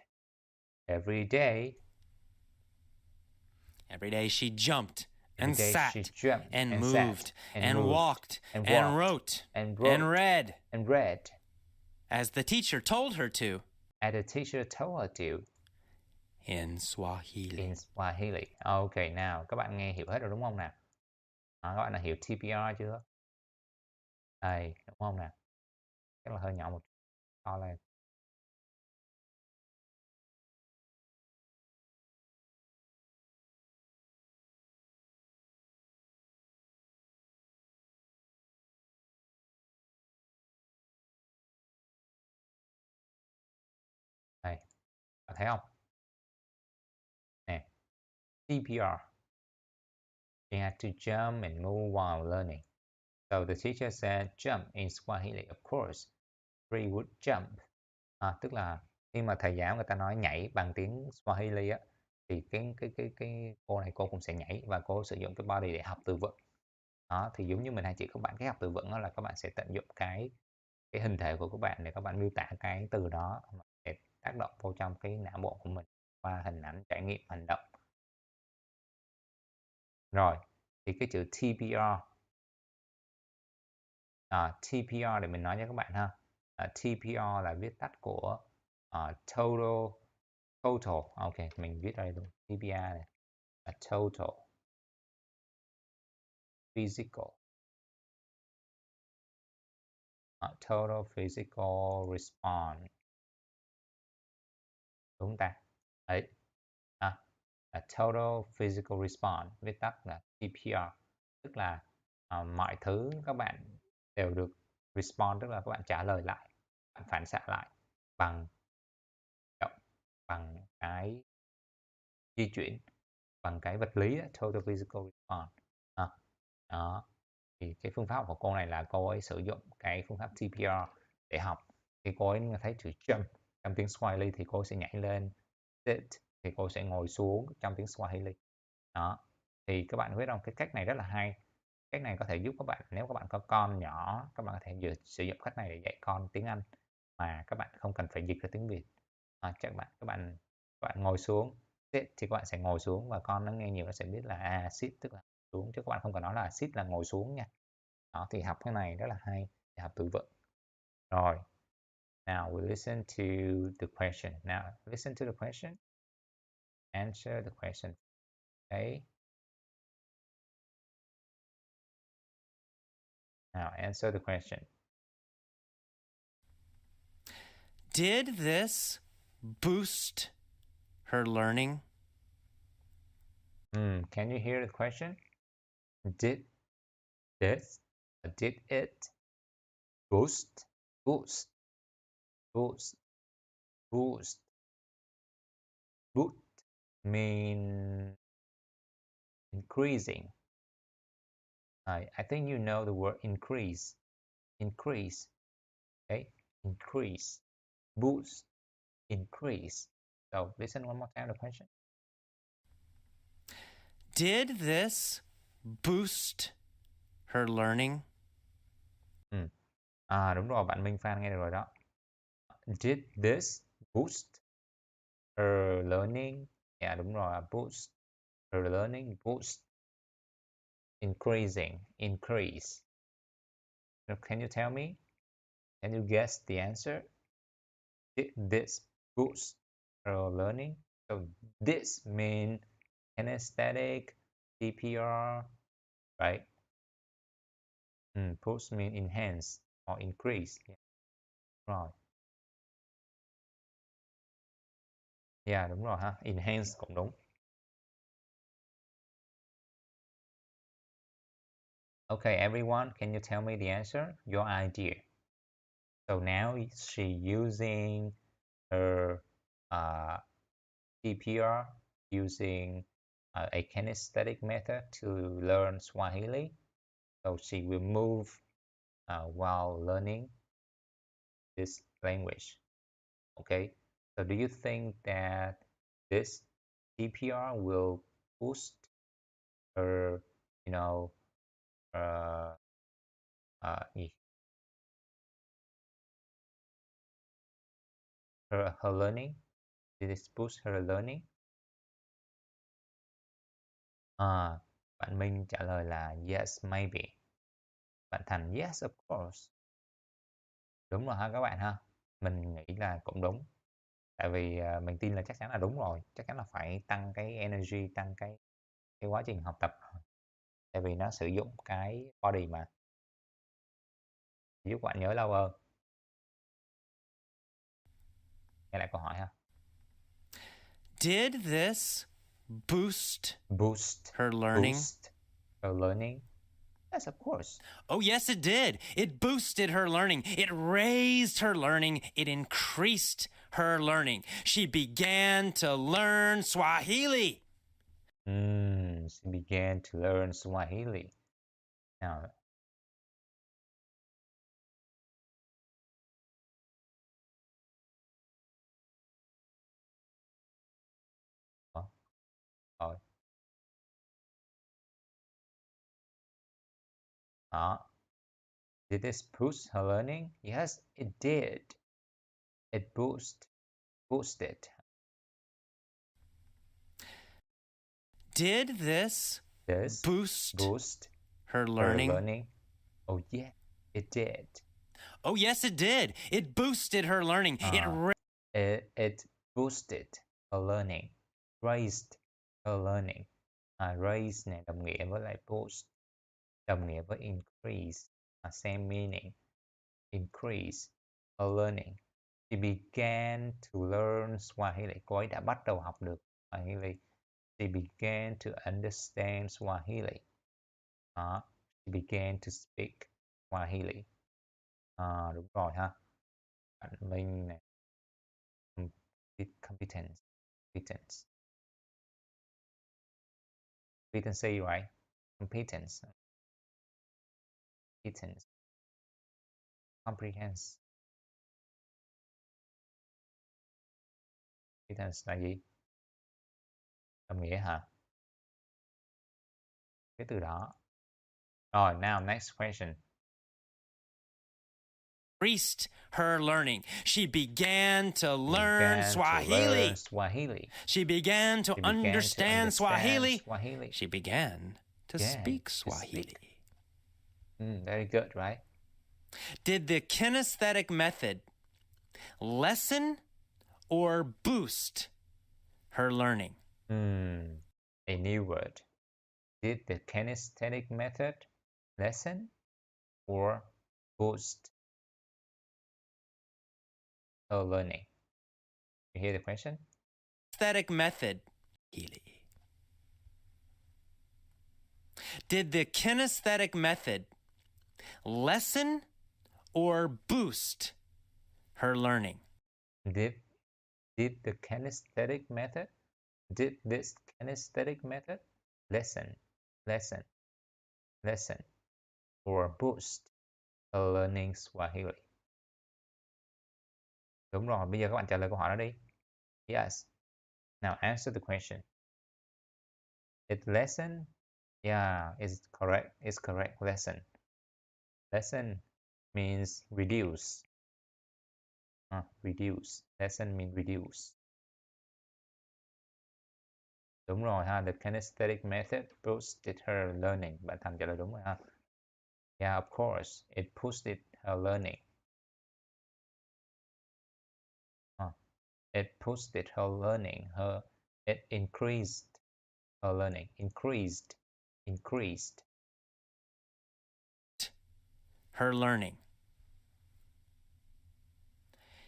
every day. Every day she jumped Every and day she sat jumped and and moved sat and and moved walked and and walked wrote and and wrote read and read as the teacher told her to. as the teacher told her to. In Swahili. In Swahili. Ok, nào các bạn nghe hiểu hết rồi đúng không nào? Các bạn đã hiểu TPR chưa? Đây, đúng không nào? Chắc là hơi nhỏ một chút. To lên. Đây, bạn thấy không? Nè, TPR. You have to jump and move while learning. So the teacher said jump in Swahili. Of course, we would jump. Tức là khi mà thầy giáo người ta nói nhảy bằng tiếng Swahili á, thì cái cô này cô cũng sẽ nhảy và cô sử dụng cái body để học từ vựng. Đó, thì giống như mình hay chỉ các bạn cái học từ vựng đó là các bạn sẽ tận dụng cái hình thể của các bạn để các bạn miêu tả cái từ đó để tác động vô trong cái não bộ của mình qua hình ảnh, trải nghiệm, hành động. Rồi, thì cái chữ TPR. TPR để mình nói cho các bạn ha. TPR là viết tắt của total. Ok, mình viết đây luôn. TPR này là total physical. Total physical response. Đúng ta? Đấy. Là total physical response, viết tắt là TPR. Tức là mọi thứ các bạn đều được respond, tức là các bạn trả lời lại, bạn phản xạ lại bằng động, bằng cái di chuyển, bằng cái vật lý đó, total physical response. Đó. Thì cái phương pháp của cô này là cô ấy sử dụng cái phương pháp TPR để học. Thì cô ấy thấy chữ jump trong tiếng Swahili thì cô sẽ nhảy lên, sit thì cô sẽ ngồi xuống trong tiếng Swahili. Đó. Thì các bạn biết không, cái cách này rất là hay. Cách này có thể giúp các bạn, nếu các bạn có con nhỏ, các bạn có thể sử dụng cách này để dạy con tiếng Anh mà các bạn không cần phải dịch ra tiếng Việt. Các bạn ngồi xuống, sit thì các bạn sẽ ngồi xuống và con nó nghe nhiều nó sẽ biết là sit tức là xuống, chứ các bạn không cần nói là sit là ngồi xuống nha. Đó, thì học cái này rất là hay để học từ vựng. Rồi. Now we listen to the question. Now listen to the question. Answer the question. Okay. Now answer the question. Did this boost her learning? Can you hear the question? Did this, did it boost, boost, boost, boost, boost mean increasing. I think you know the word increase. Increase. Okay, increase. Boost. Increase. So listen one more time to the question. Did this boost her learning? Đúng rồi, bạn Minh Phan nghe được rồi đó. Did this boost her learning? Yeah, đúng rồi, boost her learning, boost. Increasing, increase. So can you tell me? Can you guess the answer? Did this boost her learning? So this means kinesthetic, CPR, right? Boost means enhance or increase. Yeah. Rồi. Yeah, đúng rồi ha. Enhance cũng đúng. Okay, everyone, can you tell me the answer? Your idea. So now she using her CPR, using a kinesthetic method to learn Swahili. So she will move while learning this language. Okay, so do you think that this CPR will boost her, you know, gì? Her learning. Did it boost her learning? Bạn Minh trả lời là yes, maybe. Bạn Thành yes, of course. Đúng rồi ha các bạn ha. Mình nghĩ là cũng đúng. Tại vì mình tin là chắc chắn là đúng rồi. Chắc chắn là phải tăng cái energy, tăng cái quá trình học tập. Tại vì nó sử dụng cái body mà. Giúp bạn nhớ lâu hơn. Nghe lại câu hỏi ha. Did this boost her learning? Boost her learning? Yes, of course. Oh, yes, it did. It boosted her learning. It raised her learning. It increased her learning. She began to learn Swahili. She began to learn Swahili. Nào, rồi. Đó. Did this boost her learning? Yes, it did. It boosted. Did this boost her her learning? learning? Oh yeah, it did. Oh, yes, it did. It boosted her learning. It boosted her learning. Raised her learning. Raise này đồng nghĩa với lại boost. Đồng nghĩa với increase. Same meaning. Increase her learning. She began to learn Swahili. Cô ấy đã bắt đầu học được Swahili. She began to understand Swahili. She began to speak Swahili. Đúng rồi ha. Bạn Minh này. Competence. Competency, right? Competence. Comprehends. Competence là gì? Đồng nghĩa hả? Cái từ đó. Rồi, now next question. Increased her learning. She began to learn Swahili. She began to understand Swahili. She began to speak Swahili. Very good, right? Did the kinesthetic method lessen or boost her learning? A new word. Did the kinesthetic method lessen or boost her learning? You hear the question? Kinesthetic method. Did the kinesthetic method lessen or boost her learning? Did the kinesthetic method? Did this kinesthetic method lessen or boost her learning Swahili? Đúng rồi, bây giờ các bạn trả lời câu hỏi đó đi. Yes. Now answer the question. It lessen? Yeah, it's correct. It's correct. Lessen. Lessen means reduce. Reduce. Lessen means reduce. Đúng rồi ha. The kinesthetic method boosted her learning. Bạn Thành trả lời đúng rồi ha. Yeah, of course. It boosted her learning. It boosted her learning. It increased her learning. Increased. Her learning.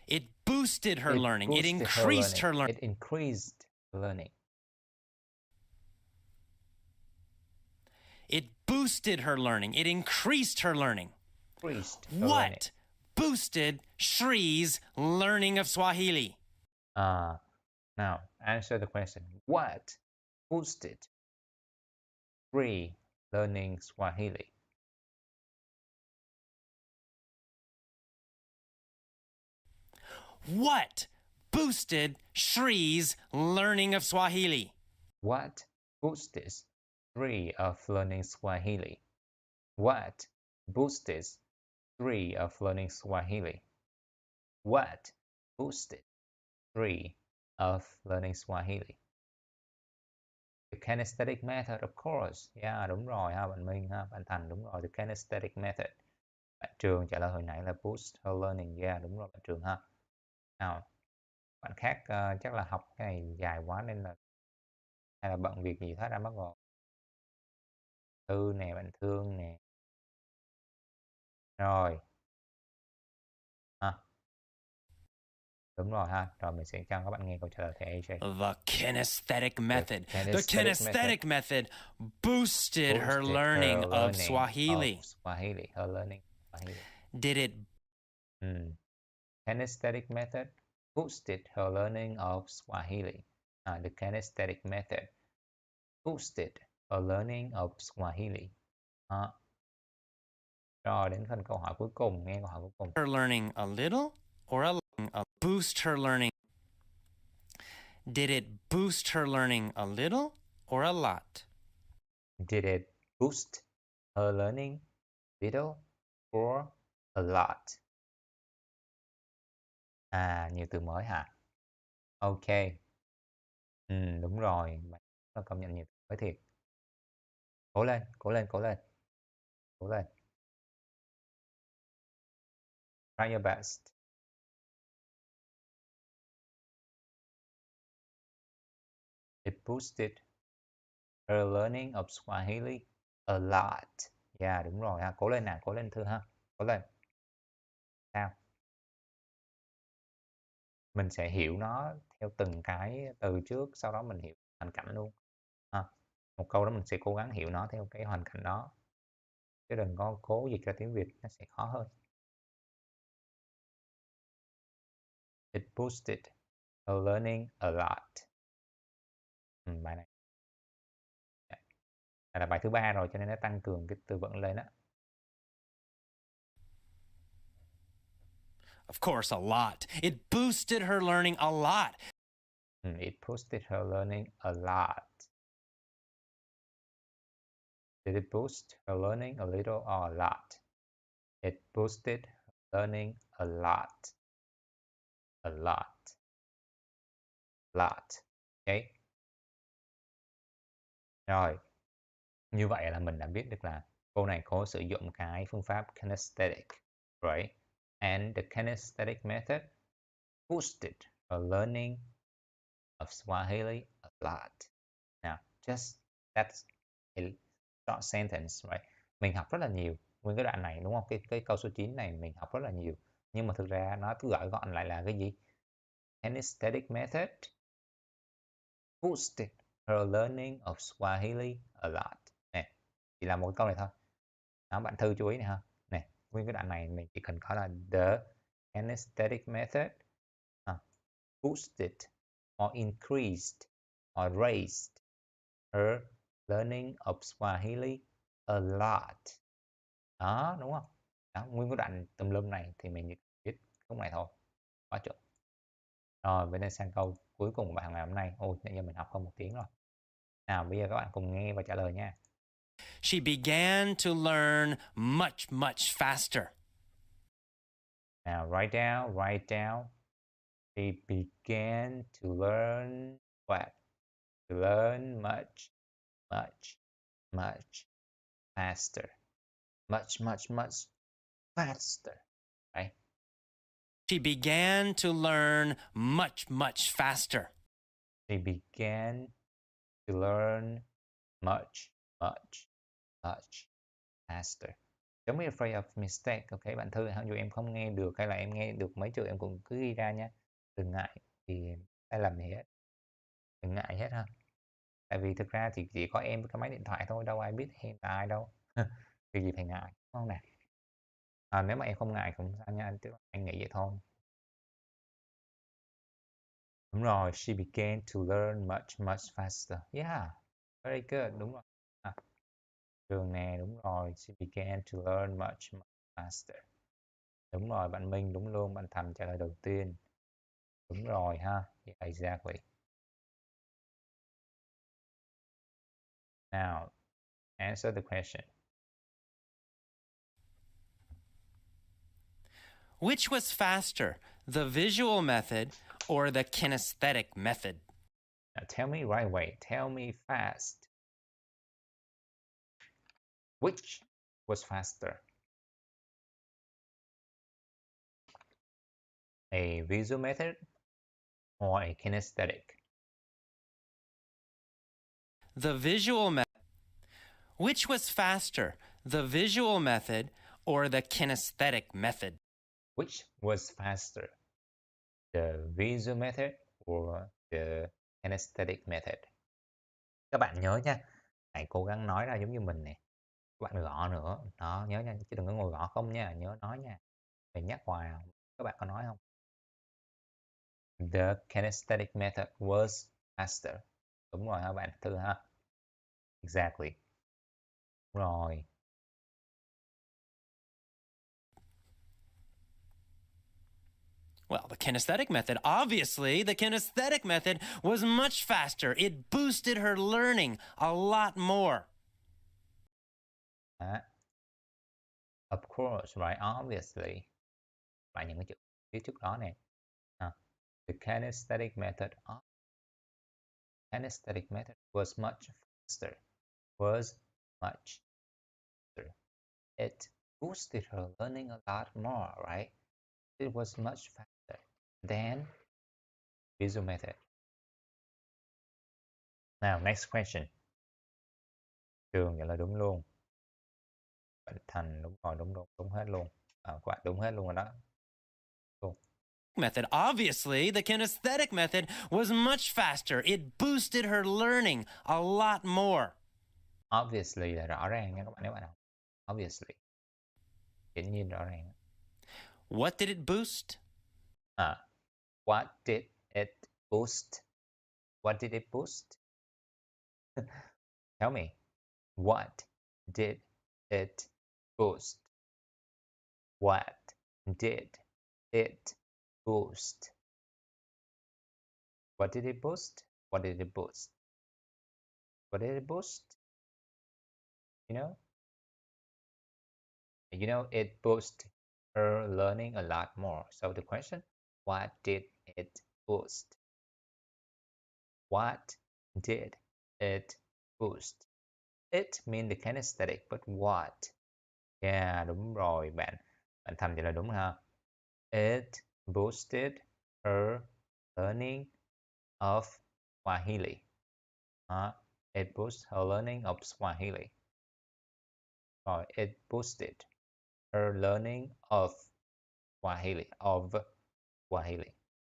It boosted her learning. It increased her learning. It increased learning. It boosted her learning. It increased her learning. What boosted Shree's learning of Swahili? Now answer the question. What boosted Shree learning Swahili? What boosted Shree's learning of Swahili? What boosted three of learning Swahili? What boosted three of learning Swahili? What boosted three of learning Swahili? The kinesthetic method, of course. Yeah, đúng rồi ha, bạn Minh ha, bạn Thành đúng rồi. The kinesthetic method. Bạn Trường trả lời hồi nãy là boost her learning. Yeah, đúng rồi bạn Trường ha. Nào, bạn khác chắc là học cái này dài quá nên là hay là bận việc gì thoát ra mất rồi. Thư nè, bạn Thương nè. Rồi. Ha. Đúng rồi ha. Rồi mình sẽ cho các bạn nghe câu trả lời theo AJ. The kinesthetic method. The kinesthetic kinesthetic method boosted her learning of Swahili. Swahili. Her learning Swahili. Did it? Kinesthetic method boosted her learning of Swahili. The kinesthetic method boosted her learning of Swahili. Rồi đến phần câu hỏi cuối cùng, nghe câu hỏi cuối cùng. Her learning a little or a boost her learning? Did it boost her learning a little or a lot? Did it boost her learning little or a lot? Nhiều từ mới hả? Ok. Đúng rồi, bạn công nhận nhiều từ mới thiệt. Cố lên, cố lên, cố lên. Cố lên. Try your best. It boosted her learning of Swahili a lot. Yeah, đúng rồi ha. Cố lên nào, cố lên Thư ha. Cố lên. Sao? Mình sẽ hiểu nó theo từng cái từ trước, sau đó mình hiểu hoàn cảnh luôn. Một câu đó mình sẽ cố gắng hiểu nó theo cái hoàn cảnh đó. Chứ đừng có cố dịch ra tiếng Việt, nó sẽ khó hơn. It boosted her learning a lot. Bài này là bài thứ 3 rồi cho nên nó tăng cường cái từ vựng lên á. Of course, a lot. It boosted her learning a lot. It boosted her learning a lot. Did it boost her learning a little or a lot? It boosted her learning a lot. A lot. Lot. Okay. Rồi. Như vậy là mình đã biết được là cô này có sử dụng cái phương pháp kinesthetic, right? And the kinesthetic method boosted her learning of Swahili a lot. Now, just that's a short sentence, right? Mình học rất là nhiều nguyên cái đoạn này đúng không? Cái câu số 9 này mình học rất là nhiều. Nhưng mà thực ra nó cứ gọi gọn lại là cái gì? Kinesthetic method boosted her learning of Swahili a lot. Nè, chỉ là một câu này thôi. Đó, bạn Thư chú ý này ha. Nè, nguyên cái đoạn này mình chỉ cần có là the kinesthetic method boosted or increased or raised her learning of Swahili a lot. Đó, đúng không? Đó, nguyên cái đoạn tùm lum này thì mình chỉ biết khúc này thôi. Quá chuẩn. Rồi, bây giờ sang câu cuối cùng của bài ngày hôm nay. Ôi, nãy giờ mình học hơn 1 tiếng rồi. Nào, bây giờ các bạn cùng nghe và trả lời nha. She began to learn much, much faster. Now, write down, write down. She began to learn what? To learn much, much, much faster. Much, much, much faster. Right? She began to learn much, much faster. She began to learn much, much, much faster. Don't be afraid of mistake, ok bạn Thư, dù em không nghe được hay là em nghe được mấy chữ em cũng cứ ghi ra nha. Đừng ngại thì sai lầm gì hết. Đừng ngại hết ha. Tại vì thực ra thì chỉ có em với cái máy điện thoại thôi, đâu ai biết em là ai đâu. Thì gì phải ngại, đúng không nè? Nếu mà em không ngại cũng sao nha, anh nghĩ vậy thôi. Đúng rồi, she began to learn much, much faster. Yeah, very good, đúng rồi. Trường nè, đúng rồi, she began to learn much, much faster. Đúng rồi, bạn Minh đúng luôn, bạn Thành trả lời đầu tiên. Đúng rồi ha, yeah, exactly. Now, answer the question. Which was faster, the visual method or the kinesthetic method? Now, tell me right away. Tell me fast. Which was faster? A visual method or a kinesthetic? The visual method. Which was faster, the visual method or the kinesthetic method? Which was faster? The visual method or the kinesthetic method? Các bạn nhớ nha, hãy cố gắng nói ra giống như mình nè. Các bạn gõ nữa, đó, nhớ nha, chứ đừng có ngồi gõ không nha, nhớ nói nha. Mình nhắc hoài à. Các bạn có nói không? The kinesthetic method was faster. Đúng rồi ha bạn Thư ha. Exactly. Rồi. Well, the kinesthetic method, obviously, the kinesthetic method was much faster. It boosted her learning a lot more. Of course, right? Obviously. Bạn những cái chữ phía trước đó nè. The kinesthetic method was much faster. Was much faster. It boosted her learning a lot more, right? It was much faster than visual method. Now, next question. Trường trả lời đúng luôn. Bạn Thành đúng rồi, đúng hết luôn. Các bạn đúng hết luôn rồi đó. Luôn. Method, obviously, the kinesthetic method was much faster. It boosted her learning a lot more. Obviously là rõ ràng nha các bạn, nếu bạn học. Obviously. Hiển nhiên rõ ràng. What did it boost? What did it boost? What did it boost? Tell me. What did it boost? What did it boost? What did it boost? What did it boost? What did it boost? You know? You know, it boosts her learning a lot more. So the question, what did it boost? What did it boost? It mean the kinesthetic, but what? Yeah, đúng rồi bạn. Bạn Thành trả lời đúng ha. It boosted her learning of Swahili. It boosted her learning of Swahili. Rồi, it boosted her learning of Swahili.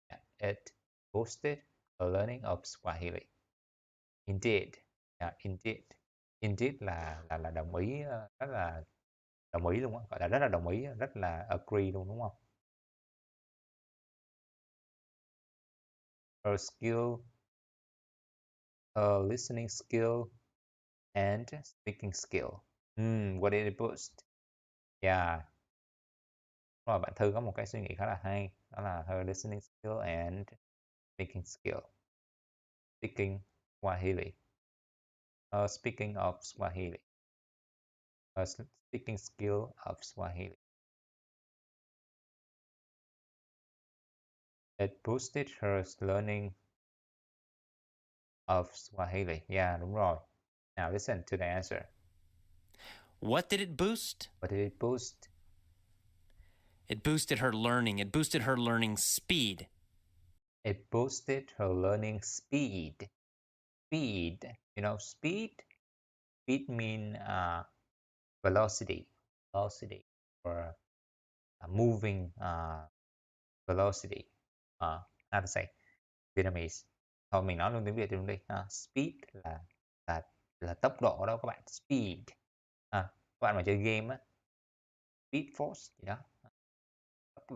Yeah, it boosted her learning of Swahili. Indeed. Yeah, indeed. Indeed là đồng ý, rất là đồng ý luôn á, gọi là rất là đồng ý, rất là agree luôn đúng không? Her skill, her listening skill and speaking skill. What did it boost? Yeah. Rồi bạn Thư có một cái suy nghĩ khá là hay, đó là her listening skill and speaking skill. Speaking Swahili. Speaking of Swahili. Speaking skill of Swahili. It boosted her learning of Swahili. Yeah, đúng rồi. Now listen to the answer. What did it boost? What did it boost? It boosted her learning. It boosted her learning speed. It boosted her learning speed. Speed, you know, speed? Speed mean velocity or moving velocity. How to say Vietnamese. Thôi mình nói luôn tiếng Việt luôn đi. Speed là tốc độ đó các bạn. Speed. Các bạn mà chơi game á, Speed Force gì đó. Tốc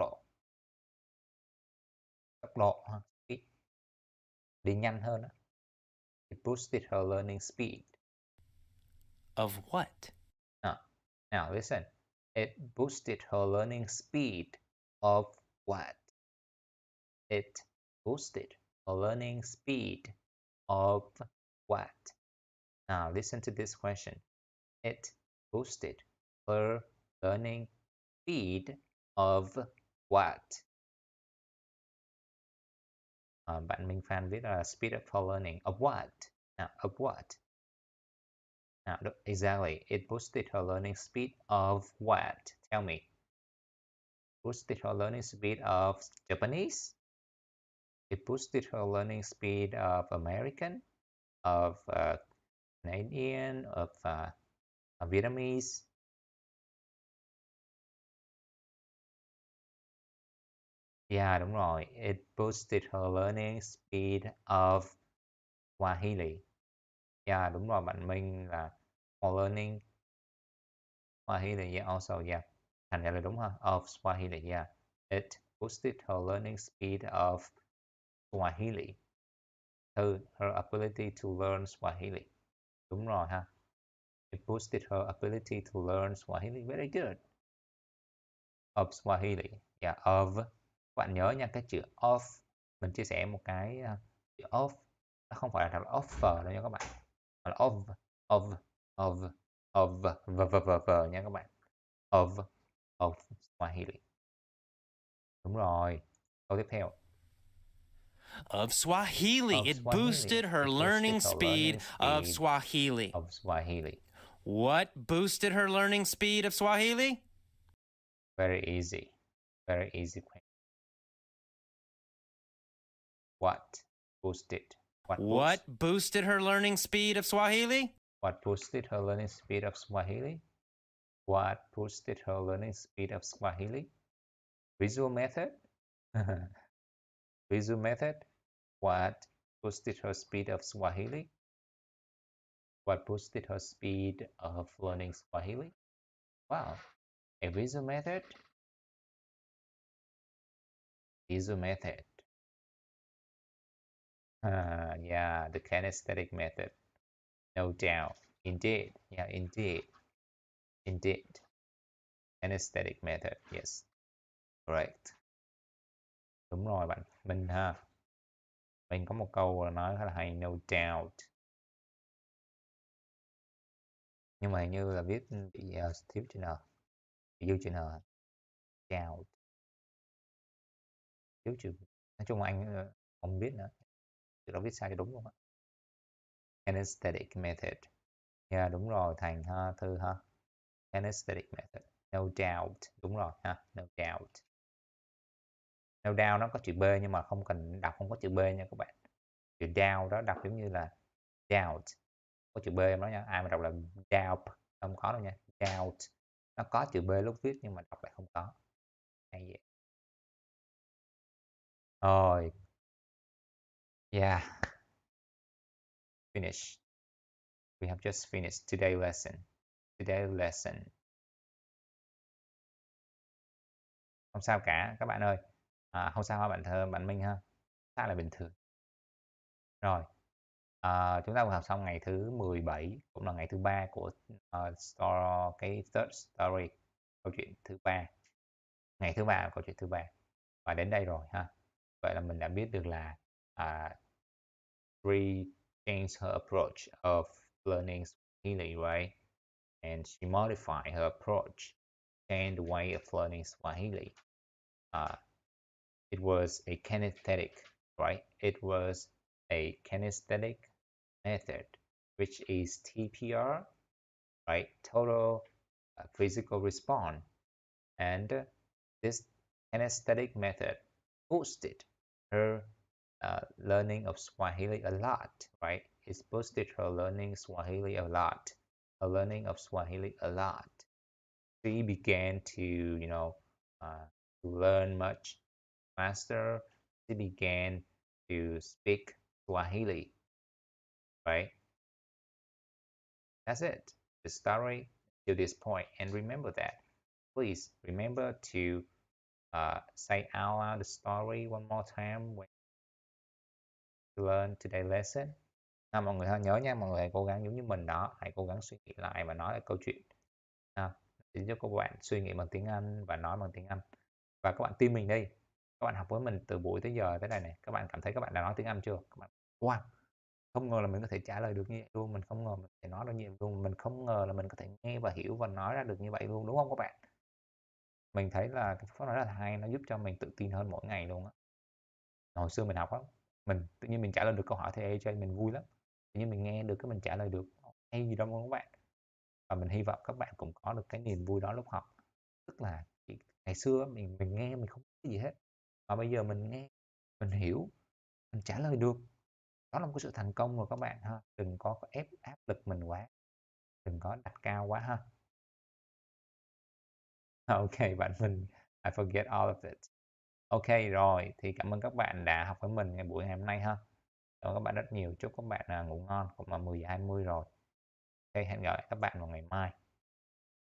độ speed. Đi nhanh hơn đó. It boosted her learning speed. Of what? Now listen. It boosted her learning speed of what? It boosted her learning speed of what? Now listen to this question. It boosted her learning speed of what? Bạn Minh Phan viết là speed of her learning of what? Now, of what? Now, exactly. It boosted her learning speed of what? Tell me. Boosted her learning speed of Japanese? It boosted her learning speed of American, of Canadian, of Vietnamese. Yeah, đúng rồi. It boosted her learning speed of Swahili. Yeah, đúng rồi. Bạn Minh là for learning Swahili. Yeah, also, yeah. Thành ra là đúng ha. Of Swahili, yeah. It boosted her learning speed of Swahili. Her ability to learn Swahili. Đúng rồi ha. It boosted her ability to learn Swahili. Very good. Of Swahili. Yeah, of. Các bạn nhớ nha, cái chữ of. Mình chia sẻ một cái chữ of. Nó không phải là offer đâu nha các bạn. Mà là of, nha các bạn. Of Swahili. Đúng rồi. Câu tiếp theo. Of Swahili. Of It Swahili. boosted her It boosted learning her speed learning of speed Swahili. of Swahili. What boosted her learning speed of Swahili? Very easy. Very easy question. What boosted? What boosted her learning speed of Swahili? What boosted her learning speed of Swahili? What boosted her learning speed of Swahili? Visual method? Visual method? What boosted her speed of Swahili? What boosted her speed of learning Swahili? Wow. A visual method? Visual method. Yeah, the kinesthetic method. No doubt. Indeed. Yeah, indeed. Indeed. Kinesthetic method. Yes. Correct. Đúng rồi bạn. Mình ha. Mình có một câu là nói khá là hay. No doubt. Nhưng mà hình như là viết bị thiếu chữ N. Bị dư chữ N. Doubt. Thiếu chữ. Nói chung là anh không biết nữa. Chữ đó viết sai cho đúng luôn á. Kinesthetic method. Yeah, đúng rồi. Thành ha. Thư ha. Kinesthetic method. No doubt. Đúng rồi ha. No doubt. No doubt nó có chữ B nhưng mà không cần đọc, không có chữ B nha các bạn. Chữ doubt đó đọc giống như là doubt. Có chữ B em đó nha. Ai mà đọc là doubt không có đâu nha. Doubt. Nó có chữ B lúc viết nhưng mà đọc lại không có. Hay vậy. Rồi. Yeah. Finish. We have just finished today's lesson. Today's lesson. Không sao cả các bạn ơi. Không sao ha bạn Minh ha. Khá là bình thường. Rồi. Chúng ta vừa học xong ngày thứ 17, cũng là ngày thứ 3 của cái third story, câu chuyện thứ 3. Ngày thứ 3 câu chuyện thứ 3. Và đến đây rồi ha. Vậy là mình đã biết được là Bree changed her approach of learning Swahili, right? And she modified her approach, changed the way of learning Swahili. It was a kinesthetic, right? It was a kinesthetic method, which is TPR, right? Total physical response. And this kinesthetic method boosted her learning of Swahili a lot, right? It boosted her learning Swahili a lot, her learning of Swahili a lot. She began to, learn much faster. She began to speak Swahili, right? That's it. The story to this point. And remember that. Please remember to say out loud the story one more time when you learn today's lesson. Mọi người nhớ nha, mọi người hãy cố gắng giống như mình đó, hãy cố gắng suy nghĩ lại và nói lại câu chuyện. Để cho các bạn suy nghĩ bằng tiếng Anh và nói bằng tiếng Anh. Và các bạn tin mình đi, các bạn học với mình từ buổi tới giờ tới đây này, các bạn cảm thấy các bạn đã nói tiếng Anh chưa? Các bạn, wow, Không ngờ là mình có thể trả lời được như vậy luôn, mình không ngờ mình có thể nói được như vậy luôn, mình không ngờ là mình có thể nghe và hiểu và nói ra được như vậy luôn, đúng không các bạn? Mình thấy là cái phương pháp này rất là hay, nó giúp cho mình tự tin hơn mỗi ngày luôn á. Hồi xưa mình học á, mình tự nhiên mình trả lời được câu hỏi thầy AJ mình vui lắm, tự nhiên mình nghe được cái mình trả lời được, hay gì đâu luôn các bạn. Và mình hy vọng các bạn cũng có được cái niềm vui đó lúc học. Tức là ngày xưa mình nghe mình không biết cái gì hết, mà bây giờ mình nghe, mình hiểu, mình trả lời được. Đó là một cái sự thành công rồi các bạn ha. Đừng có ép áp lực mình quá, đừng có đặt cao quá ha. OK, bạn mình, I forget all of it. OK, rồi thì cảm ơn các bạn đã học với mình buổi ngày hôm nay ha. Cảm ơn các bạn rất nhiều. Chúc các bạn ngủ ngon, cũng là 10:20 rồi. OK, hẹn gặp lại các bạn vào ngày mai.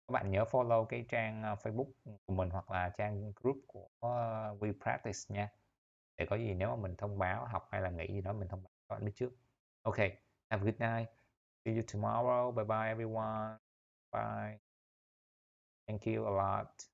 Các bạn nhớ follow cái trang Facebook của mình hoặc là trang group của We Practice nha. Để có gì nếu mà mình thông báo học hay là nghỉ gì đó mình thông báo các bạn biết trước. OK, have a good night. See you tomorrow. Bye bye everyone. Bye. Thank you a lot.